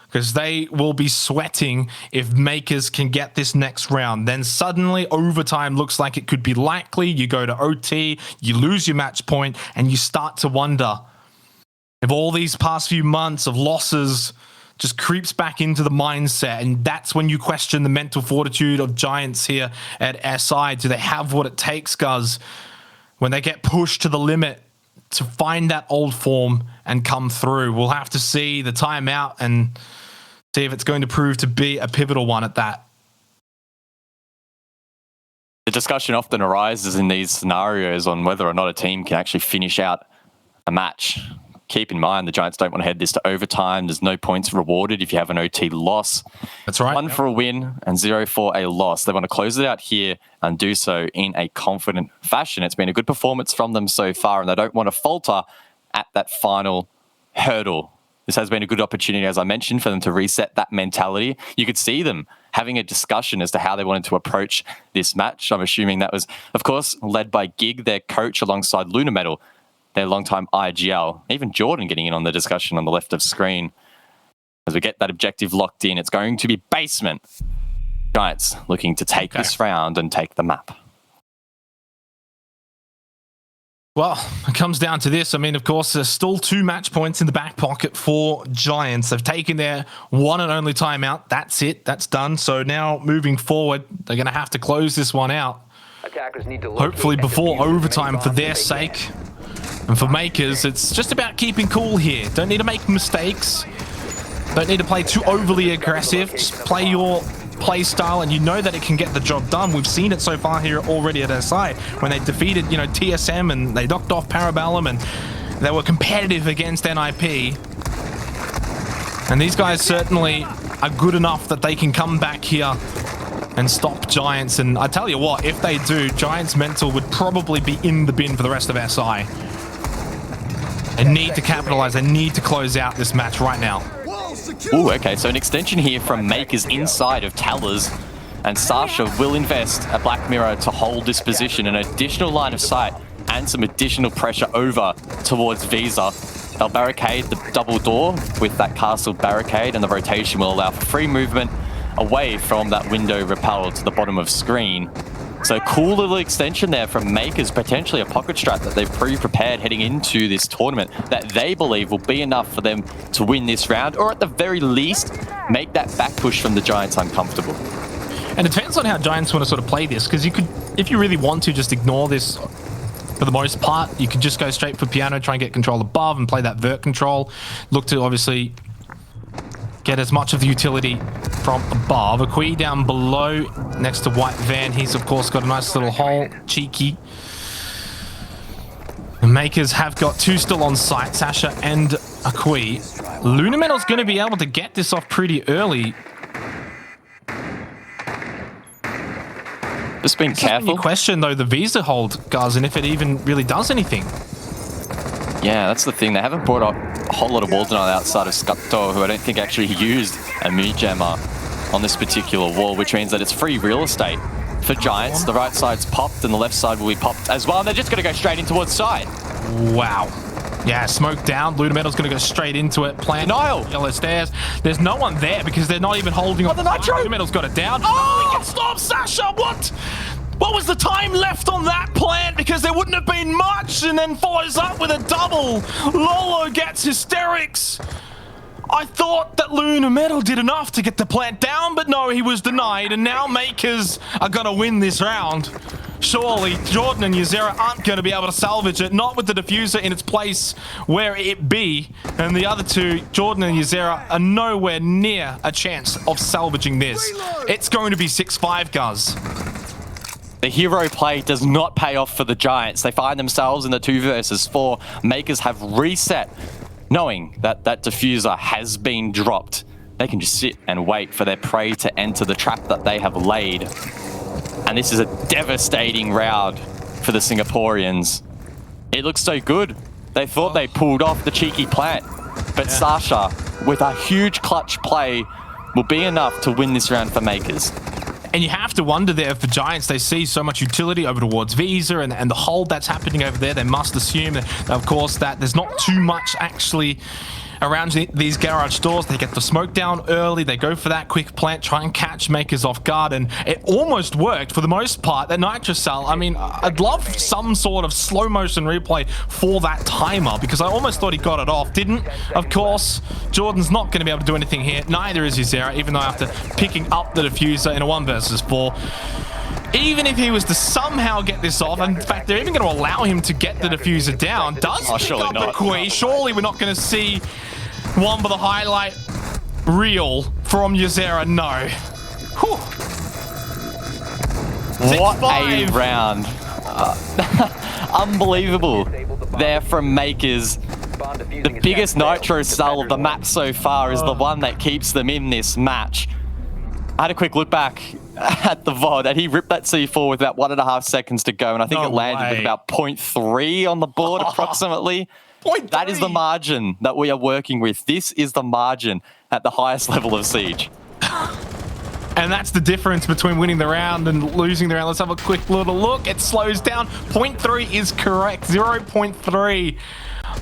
because they will be sweating if Makers can get this next round. Then suddenly overtime looks like it could be likely. You go to OT, you lose your match point, and you start to wonder if all these past few months of losses just creeps back into the mindset, and that's when you question the mental fortitude of Giants here at SI. Do they have what it takes, guys, when they get pushed to the limit to find that old form and come through? We'll have to see the timeout and see if it's going to prove to be a pivotal one at that. The discussion often arises in these scenarios on whether or not a team can actually finish out a match. Keep in mind, the Giants don't want to head this to overtime. There's no points rewarded if you have an OT loss. That's right. 1 for a win and 0 for a loss. They want to close it out here and do so in a confident fashion. It's been a good performance from them so far, and they don't want to falter at that final hurdle. This has been a good opportunity, as I mentioned, for them to reset that mentality. You could see them having a discussion as to how they wanted to approach this match. I'm assuming that was, of course, led by Gig, their coach, alongside Lunar Metal, their longtime IGL. Even Jordan getting in on the discussion on the left of screen. As we get that objective locked in, it's going to be basement. Giants looking to take this round and take the map. Well, it comes down to this. I mean, of course, there's still 2 match points in the back pocket for Giants. They've taken their one and only timeout. That's it. That's done. So now moving forward, they're going to have to close this one out. Attackers need to Hopefully before overtime for their sake. And for Mkers, it's just about keeping cool here. Don't need to make mistakes. Don't need to play too overly aggressive. Just play your play style, and you know that it can get the job done. We've seen it so far here already at SI when they defeated, TSM, and they knocked off Parabellum, and they were competitive against NIP. And these guys certainly are good enough that they can come back here and stop Giants. And I tell you what, if they do, Giants' mental would probably be in the bin for the rest of SI. They need to capitalize. They need to close out this match right now. Ooh, okay, so an extension here from Mkers inside of Towers, and Sasha will invest a Black Mirror to hold this position, an additional line of sight and some additional pressure over towards Visa. They'll barricade the double door with that castle barricade, and the rotation will allow for free movement away from that window repel to the bottom of screen. So cool little extension there from Mkers, potentially a pocket strat that they've pre-prepared heading into this tournament that they believe will be enough for them to win this round, or at the very least, make that back push from the Giants uncomfortable. And it depends on how Giants want to sort of play this, because you could, if you really want to just ignore this for the most part, you could just go straight for piano, try and get control above and play that vert control. Look to obviously get as much of the utility from above. Akui down below next to White Van. He's, of course, got a nice little hole. Cheeky. The Mkers have got 2 still on site, Sasha and Akui. Lunar Metal's going to be able to get this off pretty early. Just being careful. You question, though, the Visa hold, guys, and if it even really does anything. Yeah, that's the thing. They haven't brought up a whole lot of wall denial outside of Scutto, who I don't think actually used a meat jammer on this particular wall, which means that it's free real estate for Giants. The right side's popped and the left side will be popped as well. And they're just going to go straight in towards side. Wow. Yeah, smoke down. Lunar Metal's going to go straight into it. Plant Denial. Yellow stairs. There's no one there because they're not even holding on. The Nitro. Lunar Metal's got it down. Oh! He can stop Sasha. What was the time left on that plant? Because there wouldn't have been much, and then follows up with a double. Lolo gets hysterics. I thought that Lunar Metal did enough to get the plant down, but no, he was denied, and now Mkers are going to win this round. Surely, Jordan and Ysera aren't going to be able to salvage it, not with the diffuser in its place where it be. And the other two, Jordan and Ysera, are nowhere near a chance of salvaging this. It's going to be 6-5, guys. The hero play does not pay off for the Giants. They find themselves in the 2 versus 4. Mkers have reset, knowing that that diffuser has been dropped. They can just sit and wait for their prey to enter the trap that they have laid. And this is a devastating round for the Singaporeans. It looks so good. They thought they pulled off the cheeky plant, but Sasha, with a huge clutch play, will be enough to win this round for Mkers. And you have to wonder there, for Giants, they see so much utility over towards Visa and the hold that's happening over there. They must assume that, of course, that there's not too much actually around these garage doors. They get the smoke down early. They go for that quick plant, try and catch Mkers off guard. And it almost worked for the most part. That Nitrocell, I mean, I'd love some sort of slow motion replay for that timer, because I almost thought he got it off. Didn't. Of course, Jordan's not going to be able to do anything here. Neither is Ysera, even though after picking up the diffuser in a 1 versus 4. Even if he was to somehow get this off, in fact, they're even going to allow him to get the diffuser down. Does pick surely up not. Akui. Surely we're not going to see one with a highlight reel from Ysera. No. Whew. What 6-5. a round. Unbelievable there from Mkers. The biggest Nitro cell of the map so far is the one that keeps them in this match. I had a quick look back at the VOD, and he ripped that C4 with about 1.5 seconds to go, and I think it landed with about 0.3 on the board approximately. That is the margin that we are working with. This is the margin at the highest level of Siege. And that's the difference between winning the round and losing the round. Let's have a quick little look. It slows down. 0.3 is correct. 0.3.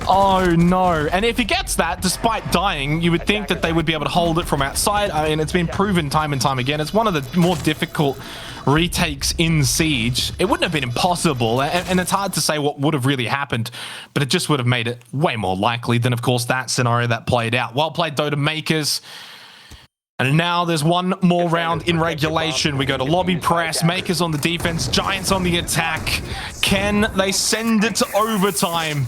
Oh no. And if he gets that, despite dying, you would think that they would be able to hold it from outside. I mean, it's been proven time and time again. It's one of the more difficult retakes in Siege. It wouldn't have been impossible, and it's hard to say what would have really happened, but it just would have made it way more likely than, of course, that scenario that played out. Well played, though, to Mkers. And now there's one more round in regulation. We go to lobby press, Mkers on the defense, Giants on the attack. Can they send it to overtime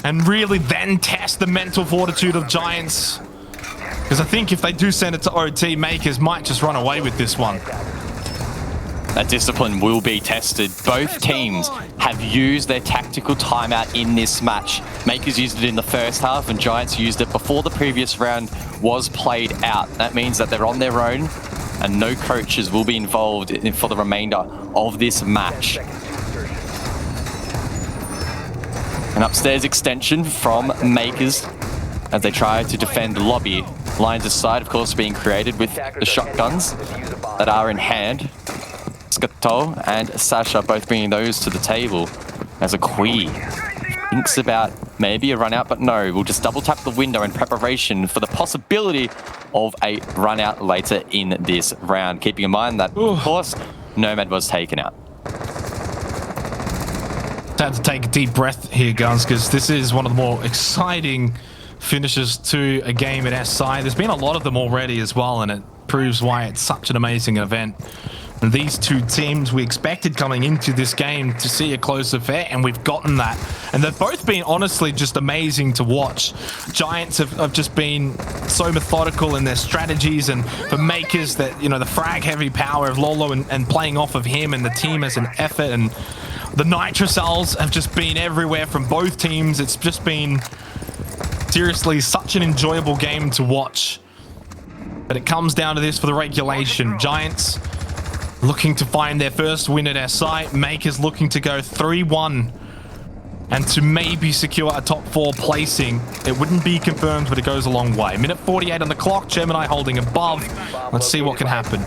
and really then test the mental fortitude of Giants? Because I think if they do send it to OT, Mkers might just run away with this one. That discipline will be tested. Both teams have used their tactical timeout in this match. Mkers used it in the first half and Giants used it before the previous round was played out. That means that they're on their own and no coaches will be involved for the remainder of this match. An upstairs extension from Mkers as they try to defend the lobby. Lines aside, of course, being created with the shotguns that are in hand. Skato and Sasha both bringing those to the table as a Quee thinks about maybe a run out, but no, we'll just double tap the window in preparation for the possibility of a run out later in this round. Keeping in mind that, of course, Nomad was taken out. Had to take a deep breath here, guys, because this is one of the more exciting finishes to a game at SI. There's been a lot of them already as well, and it proves why it's such an amazing event. And these two teams we expected coming into this game to see a close affair, and we've gotten that. And they've both been honestly just amazing to watch. Giants have just been so methodical in their strategies, and for Mkers, that, you know, the frag heavy power of Lolo and playing off of him and the team as an effort, and the Nitrocells have just been everywhere from both teams. It's just been seriously such an enjoyable game to watch. But it comes down to this for the regulation. Giants looking to find their first win at SI. Mkers looking to go 3-1 and to maybe secure a top 4 placing. It wouldn't be confirmed, but it goes a long way. Minute 48 on the clock. Gemini holding above. Let's see what can happen.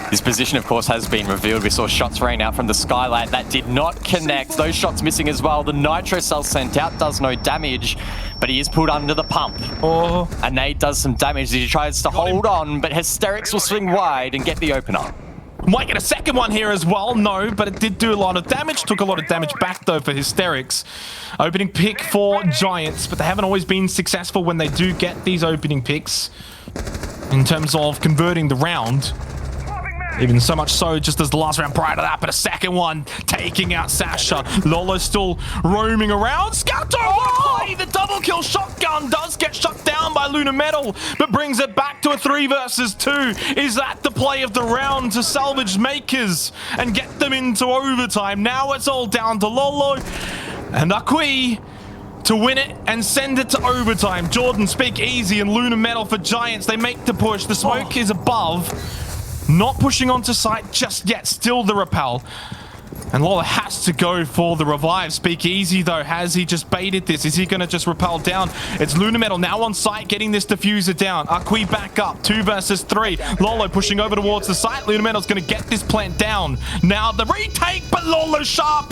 This position, of course, has been revealed. We saw shots rain out from the skylight. That did not connect. Those shots missing as well. The Nitro Cell sent out does no damage, but he is pulled under the pump. Oh. And Nate does some damage as he tries to hold on, but Hysterics will swing wide and get the opener. Might get a second one here as well. No, but it did do a lot of damage. Took a lot of damage back, though, for Hysterics. Opening pick for Giants, but they haven't always been successful when they do get these opening picks in terms of converting the round. Even so much so, just as the last round prior to that, but a second one taking out Sasha. Lolo still roaming around. Scato! Oh! The double kill shotgun does get shut down by Luna Metal, but brings it back to a 3 versus 2. Is that the play of the round to salvage Mkers and get them into overtime? Now it's all down to Lolo and Akui to win it and send it to overtime. Jordan, Speak Easy, and Luna Metal for Giants. They make the push. The smoke is above. Not pushing onto site just yet. Still the repel. And Lola has to go for the revive. Speak Easy, though. Has he just baited this? Is he going to just repel down? It's Luna Metal now on site, getting this diffuser down. Akui back up. 2 versus 3. Lolo pushing over towards the site. Luna Metal's going to get this plant down. Now the retake, but Lolo sharp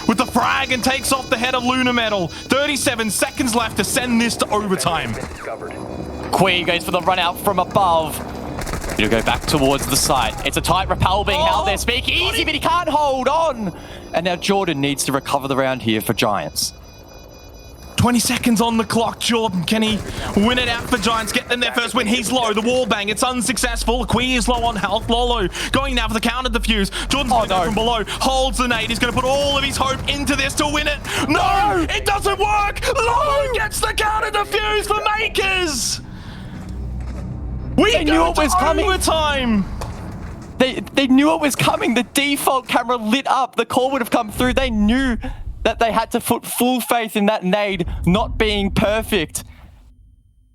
with the frag and takes off the head of Luna Metal. 37 seconds left to send this to overtime. Quee goes for the run out from above. He'll go back towards the site. It's a tight repel being held there. Speak Easy, but he can't hold on. And now Jordan needs to recover the round here for Giants. 20 seconds on the clock. Jordan, can he win it out for Giants? Get them their first win. He's low. The wall bang. It's unsuccessful. Quee is low on health. Lolo going now for the counter defuse. Jordan's going to go from below. Holds the nade. He's going to put all of his hope into this to win it. No! It doesn't work! Lolo gets the counter defuse for Mkers! They knew it was coming. Overtime. They knew it was coming. The default camera lit up. The call would have come through. They knew that they had to put full faith in that nade not being perfect.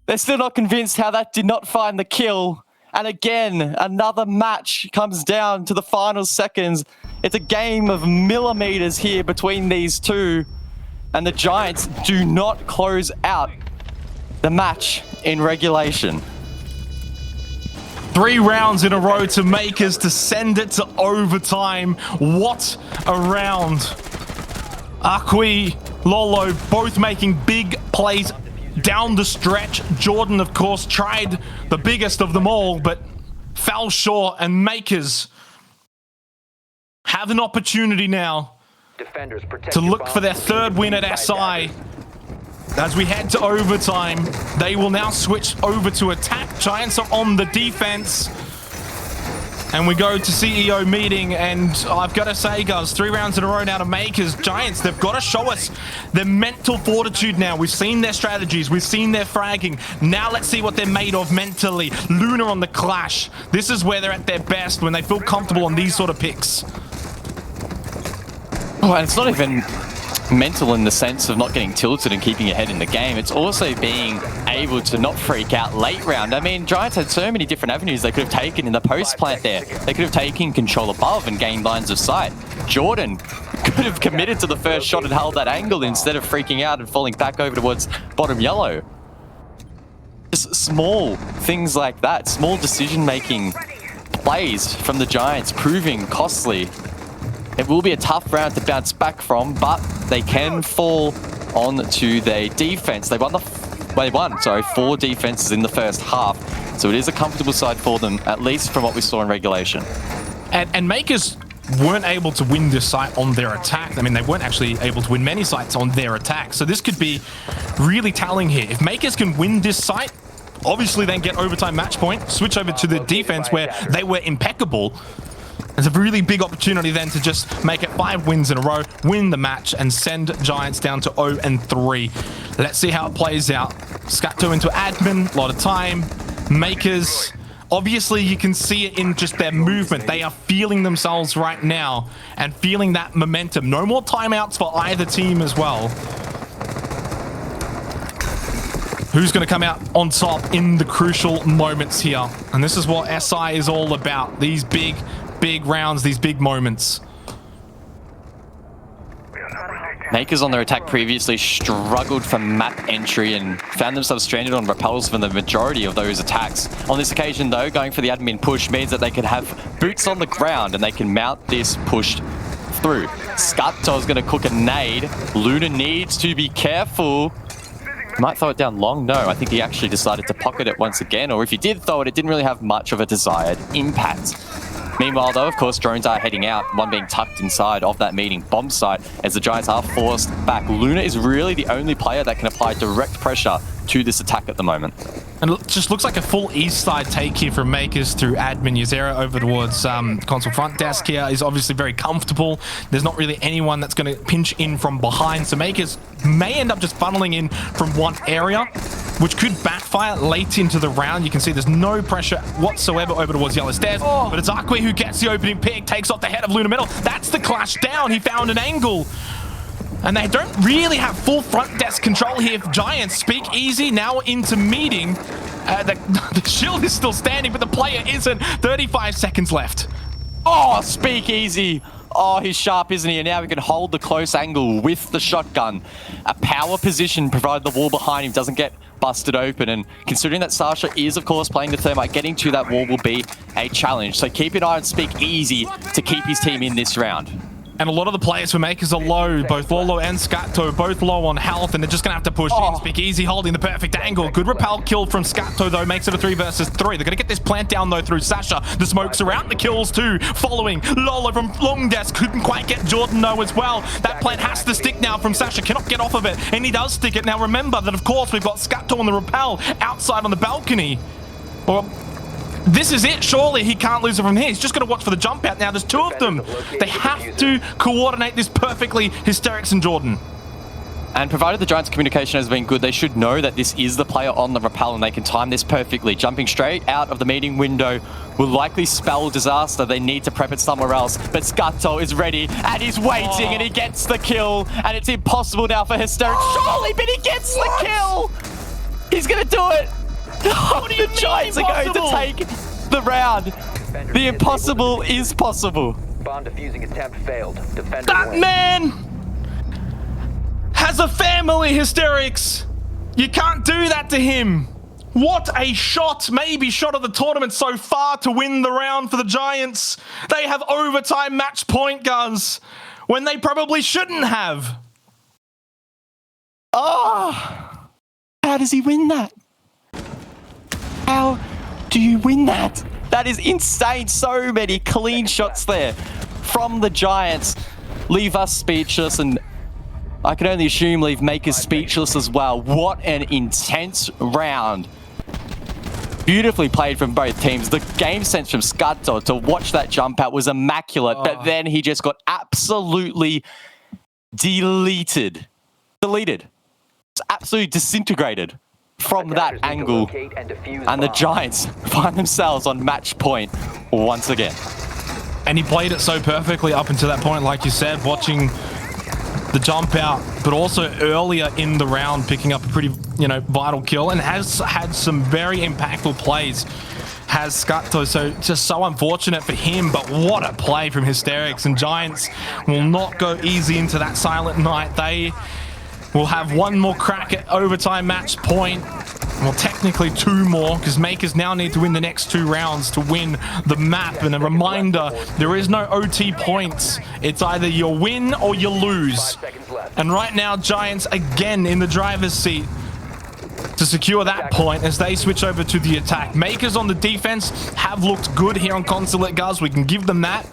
They're still not convinced how that did not find the kill. And again, another match comes down to the final seconds. It's a game of millimeters here between these two. And the Giants do not close out the match in regulation. 3 rounds in a row to Mkers to send it to overtime. What a round. Akwi, Lolo both making big plays down the stretch. Jordan, of course, tried the biggest of them all, but fell short, and Mkers have an opportunity now to look for their 3rd win at SI. As we head to overtime, they will now switch over to attack. Giants are on the defense. And we go to CEO meeting, and I've got to say, guys, 3 rounds in a row now to Mkers. Giants, they've got to show us their mental fortitude now. We've seen their strategies. We've seen their fragging. Now let's see what they're made of mentally. Luna on the clash. This is where they're at their best, when they feel comfortable on these sort of picks. Oh, and it's not even mental in the sense of not getting tilted and keeping your head in the game. It's also being able to not freak out late round. I mean, Giants had so many different avenues they could have taken in the post plant there. They could have taken control above and gained lines of sight. Jordan could have committed to the first shot and held that angle instead of freaking out and falling back over towards bottom yellow. Just small things like that, small decision-making plays from the Giants proving costly. It will be a tough round to bounce back from, but they can fall onto their defense. They won 4 defenses in the first half, so it is a comfortable side for them, at least from what we saw in regulation. And Mkers weren't able to win this site on their attack. I mean, they weren't actually able to win many sites on their attack, so this could be really telling here. If Mkers can win this site, obviously then get overtime match point, switch over to the defense where they were impeccable. It's a really big opportunity then to just make it 5 wins in a row, win the match, and send Giants down to 0-3. Let's see how it plays out. Scatto into admin, a lot of time. Mkers, obviously you can see it in just their movement. They are feeling themselves right now and feeling that momentum. No more timeouts for either team as well. Who's going to come out on top in the crucial moments here? And this is what SI is all about. These big rounds, these big moments. Mkers on their attack previously struggled for map entry and found themselves stranded on repels for the majority of those attacks. On this occasion, though, going for the admin push means that they can have boots on the ground and they can mount this push through. Scatto is going to cook a nade. Luna needs to be careful. Might throw it down long. No, I think he actually decided to pocket it once again, or if he did throw it, it didn't really have much of a desired impact. Meanwhile, though, of course, drones are heading out, one being tucked inside of that meeting bomb site as the Giants are forced back. Luna is really the only player that can apply direct pressure to this attack at the moment. And it just looks like a full east side take here from Mkers through admin. Yuzera over towards console front desk here is obviously very comfortable. There's not really anyone that's going to pinch in from behind. So Mkers may end up just funneling in from one area, which could backfire late into the round. You can see there's no pressure whatsoever over towards yellow stairs. But it's Akwi who gets the opening pick, takes off the head of Luna Middle. That's the clash down. He found an angle. And they don't really have full front desk control here. Giants speak easy now into meeting. The shield is still standing, but the player isn't. 35 seconds left. Oh, speak easy. Oh, he's sharp, isn't he? And now we can hold the close angle with the shotgun. A power position, provided the wall behind him doesn't get busted open. And considering that Sasha is, of course, playing the thermite, getting to that wall will be a challenge. So keep an eye on Speak Easy to keep his team in this round. And a lot of the players for Mkers are low. Both Lolo and Scatto both low on health, and they're just going to have to push in. Speak Easy holding the perfect angle. Good repel kill from Scatto, though, makes it a 3 versus 3. They're going to get this plant down, though, through Sasha. The smokes around the kills, too. Following Lolo from long desk. Couldn't quite get Jordan, though, as well. That plant has to stick now from Sasha. Cannot get off of it, and he does stick it. Now, remember that, of course, we've got Scatto on the repel outside on the balcony. Well, this is it, surely he can't lose it from here. He's just going to watch for the jump out now. There's 2 of them. They have to coordinate this perfectly, Hysterics and Jordan. And provided the Giants' communication has been good, they should know that this is the player on the rappel and they can time this perfectly. Jumping straight out of the meeting window will likely spell disaster. They need to prep it somewhere else. But Scatto is ready and he's waiting and he gets the kill. And it's impossible now for Hysterics. Surely, but he gets the kill. He's going to do it. The Giants are going to take the round. The impossible is possible. Bomb defusing attempt failed. Defender that wins. man has a family, Hysterics. You can't do that to him. What a shot, maybe shot of the tournament so far to win the round for the Giants. They have overtime match point, guys, when they probably shouldn't have. Oh, how does he win that? How do you win that? That is insane. So many clean shots there from the Giants. Leave us speechless, and I can only assume leave Mkers speechless as well. What an intense round. Beautifully played from both teams. The game sense from Scudto to watch that jump out was immaculate, but then he just got absolutely deleted. It's absolutely disintegrated from that angle. And the Giants find themselves on match point once again. And he played it so perfectly up until that point, like you said, watching the jump out, but also earlier in the round picking up a pretty, vital kill, and has had some very impactful plays, has Scutto. So just so unfortunate for him, but what a play from Hysterics. And Giants will not go easy into that silent night. They will have one more crack at overtime match point. Well, technically two more, because Mkers now need to win the next 2 rounds to win the map. And a reminder, there is no OT points. It's either you win or you lose. And right now, Giants again in the driver's seat to secure that point as they switch over to the attack. Mkers on the defense have looked good here on Consulate, guys. We can give them that.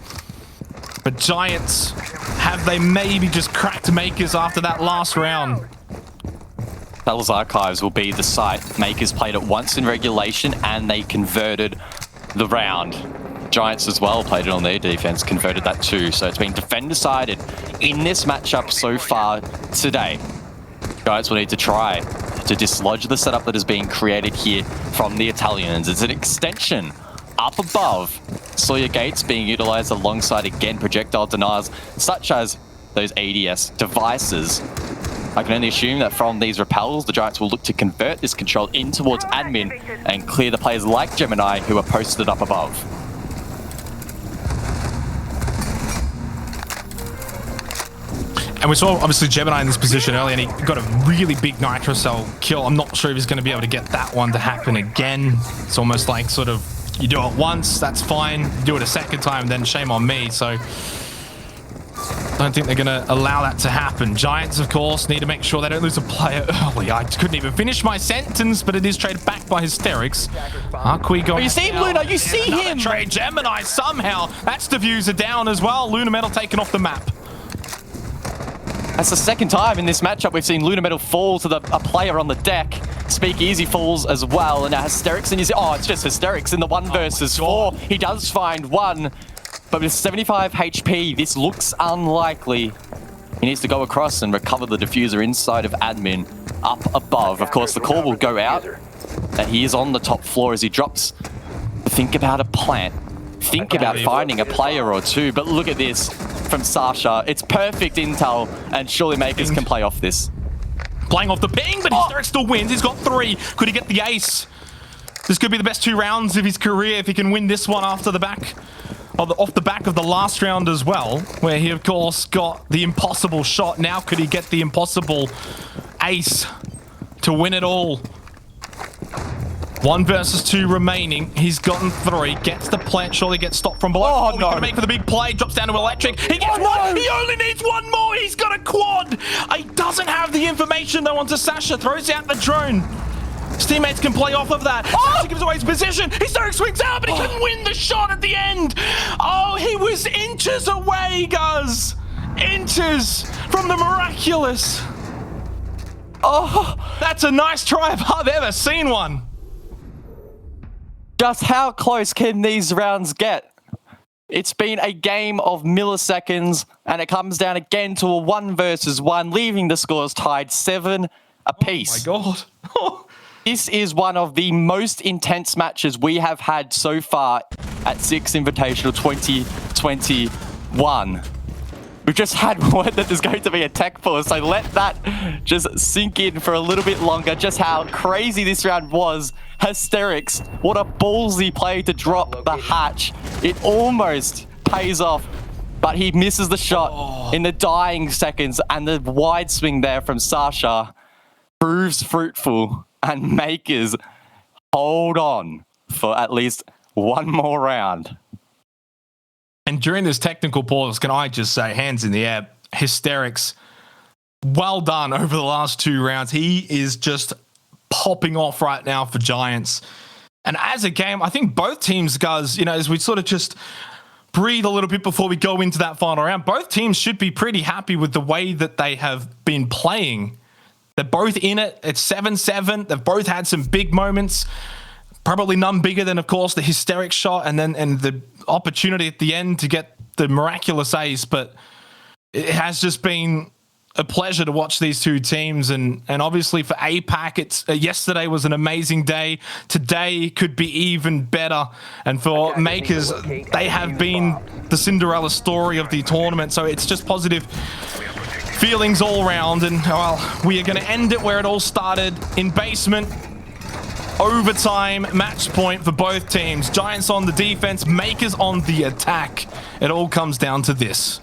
But Giants, have they maybe just cracked Mkers after that last round? Battle's Archives will be the site. Mkers played it once in regulation and they converted the round. Giants as well played it on their defense, converted that too. So it's been defend-decided in this matchup so far today. Giants will need to try to dislodge the setup that is being created here from the Italians. It's an extension up above. Sawyer Gates being utilized alongside, again, projectile deniers, such as those ADS devices. I can only assume that from these repels, the Giants will look to convert this control in towards admin and clear the players like Gemini who are posted up above. And we saw, obviously, Gemini in this position earlier, and he got a really big Nitro Cell kill. I'm not sure if he's going to be able to get that one to happen again. It's almost like sort of, you do it once, that's fine. You do it a second time, then shame on me. So I don't think they're going to allow that to happen. Giants, of course, need to make sure they don't lose a player early. I couldn't even finish my sentence, but it is traded back by Hysterics. Aqui You see him, Luna, you see him! Trade Gemini somehow. That's diffuser down as well. Luna Metal taken off the map. That's the second time in this matchup we've seen Luna Metal fall to a player on the deck. Speakeasy falls as well, and now Hysterics and it's just Hysterics in the 1 versus 4. He does find one, but with 75 HP, this looks unlikely. He needs to go across and recover the diffuser inside of admin up above. Of course, the call will go out, and he is on the top floor as he drops. Think about a plant. Think about finding a player or two, but look at this from Sasha. It's perfect intel, and surely Mkers can play off this. Playing off the ping, but Hysterics still wins. He's got 3. Could he get the ace? This could be the best 2 rounds of his career if he can win this one after the back, off the back of the last round as well, where he, of course, got the impossible shot. Now could he get the impossible ace to win it all? 1 versus 2 remaining. He's gotten 3. Gets the plant. Surely gets stopped from below. Oh, He's no. going to make for the big play. Drops down to electric. He gets 1. He only needs 1 more. He's got a quad. He doesn't have the information though onto Sasha. Throws out the drone. His teammates can play off of that. Sasha gives away his position. Hysterics swings out, but he couldn't win the shot at the end. Oh, he was inches away, guys. Inches from the miraculous. Oh, that's a nice try if I've ever seen one. Just how close can these rounds get? It's been a game of milliseconds, and it comes down again to a 1 versus 1, leaving the scores tied 7 apiece. Oh my God. This is one of the most intense matches we have had so far at 6 Invitational 2021. We've just had word that there's going to be a tech pause, so let that just sink in for a little bit longer, just how crazy this round was. Hysterics, what a ballsy play to drop the hatch. It almost pays off, but he misses the shot in the dying seconds, and the wide swing there from Sasha proves fruitful, and Mkers hold on for at least one more round. And during this technical pause, can I just say, hands in the air, Hysterics, well done over the last 2 rounds. He is just popping off right now for Giants. And as a game, I think both teams, guys, as we sort of just breathe a little bit before we go into that final round, both teams should be pretty happy with the way that they have been playing. They're both in it. It's 7-7. They've both had some big moments. Probably none bigger than, of course, the Hysteric shot and the opportunity at the end to get the miraculous ace. But it has just been a pleasure to watch these two teams. And obviously for APAC, yesterday was an amazing day. Today could be even better. And for Mkers, they have been the Cinderella story of the tournament. So it's just positive feelings all around. And, well, we are going to end it where it all started, in basement. Overtime match point for both teams. Giants on the defense, Mkers on the attack. It all comes down to this.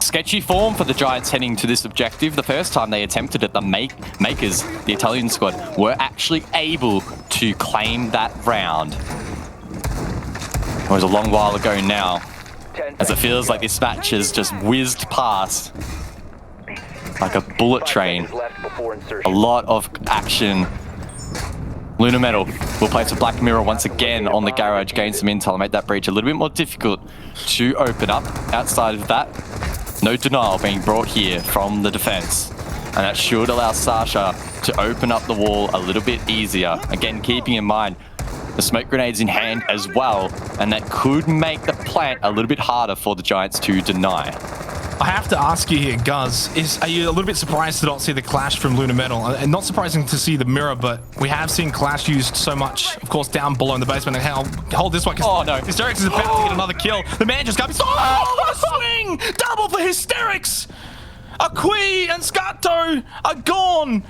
Sketchy form for the Giants heading to this objective. The first time they attempted it, the Mkers, the Italian squad, were actually able to claim that round. It was a long while ago now, as it feels like this match has just whizzed past like a bullet train. A lot of action. Lunar Metal will place a Black Mirror once again on the garage, gain some intel and make that breach a little bit more difficult to open up. Outside of that, no denial being brought here from the defense. And that should allow Sasha to open up the wall a little bit easier. Again, keeping in mind the smoke grenades in hand as well. And that could make the plant a little bit harder for the Giants to deny. I have to ask you here, Guz, are you a little bit surprised to not see the Clash from Lunar Metal? And not surprising to see the Mirror, but we have seen Clash used so much, of course, down below in the basement. And hold this one, because Hysterics is about to get another kill. The man just got me. Oh, what a swing! Double for Hysterics! Akui and Scato are gone.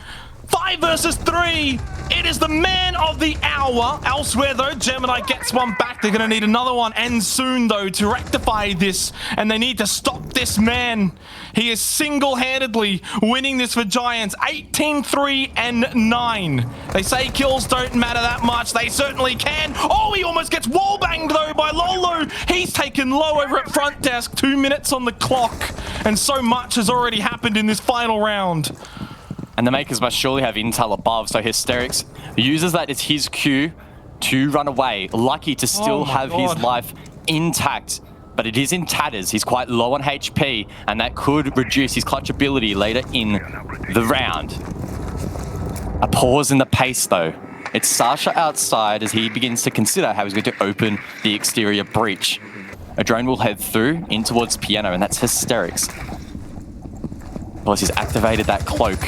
5 versus 3. It is the man of the hour. Elsewhere, though, Gemini gets one back. They're going to need another one, and soon, though, to rectify this. And they need to stop this man. He is single-handedly winning this for Giants. 18-3 and 9. They say kills don't matter that much. They certainly can. Oh, he almost gets wall-banged, though, by Lolo. He's taken low over at front desk. 2 minutes on the clock. And so much has already happened in this final round. And the Mkers must surely have intel above, so Hysterics uses that as his cue to run away. Lucky to still have his life intact, but it is in tatters. He's quite low on HP, and that could reduce his clutch ability later in the round. A pause in the pace, though. It's Sasha outside as he begins to consider how he's going to open the exterior breach. A drone will head through in towards Piano, and that's Hysterics. Of course, he's activated that cloak,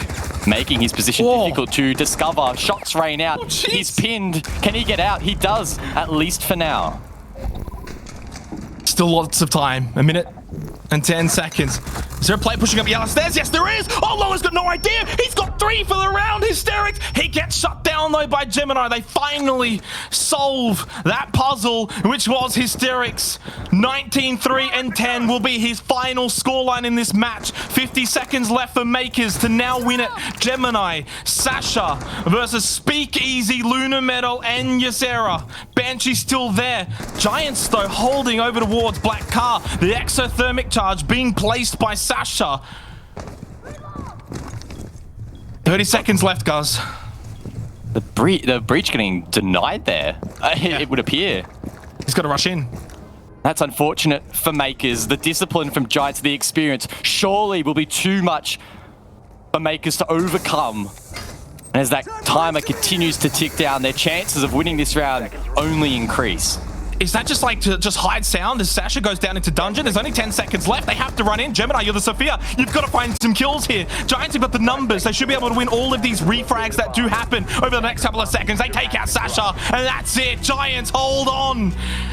making his position difficult to discover. Shots rain out. He's pinned. Can he get out? He does, at least for now. Still lots of time. 1 minute and 10 seconds. Is there a player pushing up yellow stairs? Yes, there is. Oh, Lola's got no idea. He's got 3 for the round. Hysterics. He gets shut down, though, by Gemini. They finally solve that puzzle, which was Hysterics. 19-3 and 10 will be his final scoreline in this match. 50 seconds left for Mkers to now win it. Gemini, Sasha versus Speakeasy, Lunar Metal, and Ysera. Banshee's still there. Giants, though, holding over towards Black Car. The exothermic charge being placed by Sasha. 30 seconds left, guys. The breach getting denied there, it would appear. He's got to rush in. That's unfortunate for Mkers. The discipline from Giants, the experience, surely will be too much for Mkers to overcome. And as that timer continues to tick down, their chances of winning this round only increase. Is that just like to just hide sound as Sasha goes down into dungeon? There's only 10 seconds left. They have to run in. Gemini, you're the Sophia. You've got to find some kills here. Giants have got the numbers. They should be able to win all of these refrags that do happen over the next couple of seconds. They take out Sasha, and that's it. Giants hold on.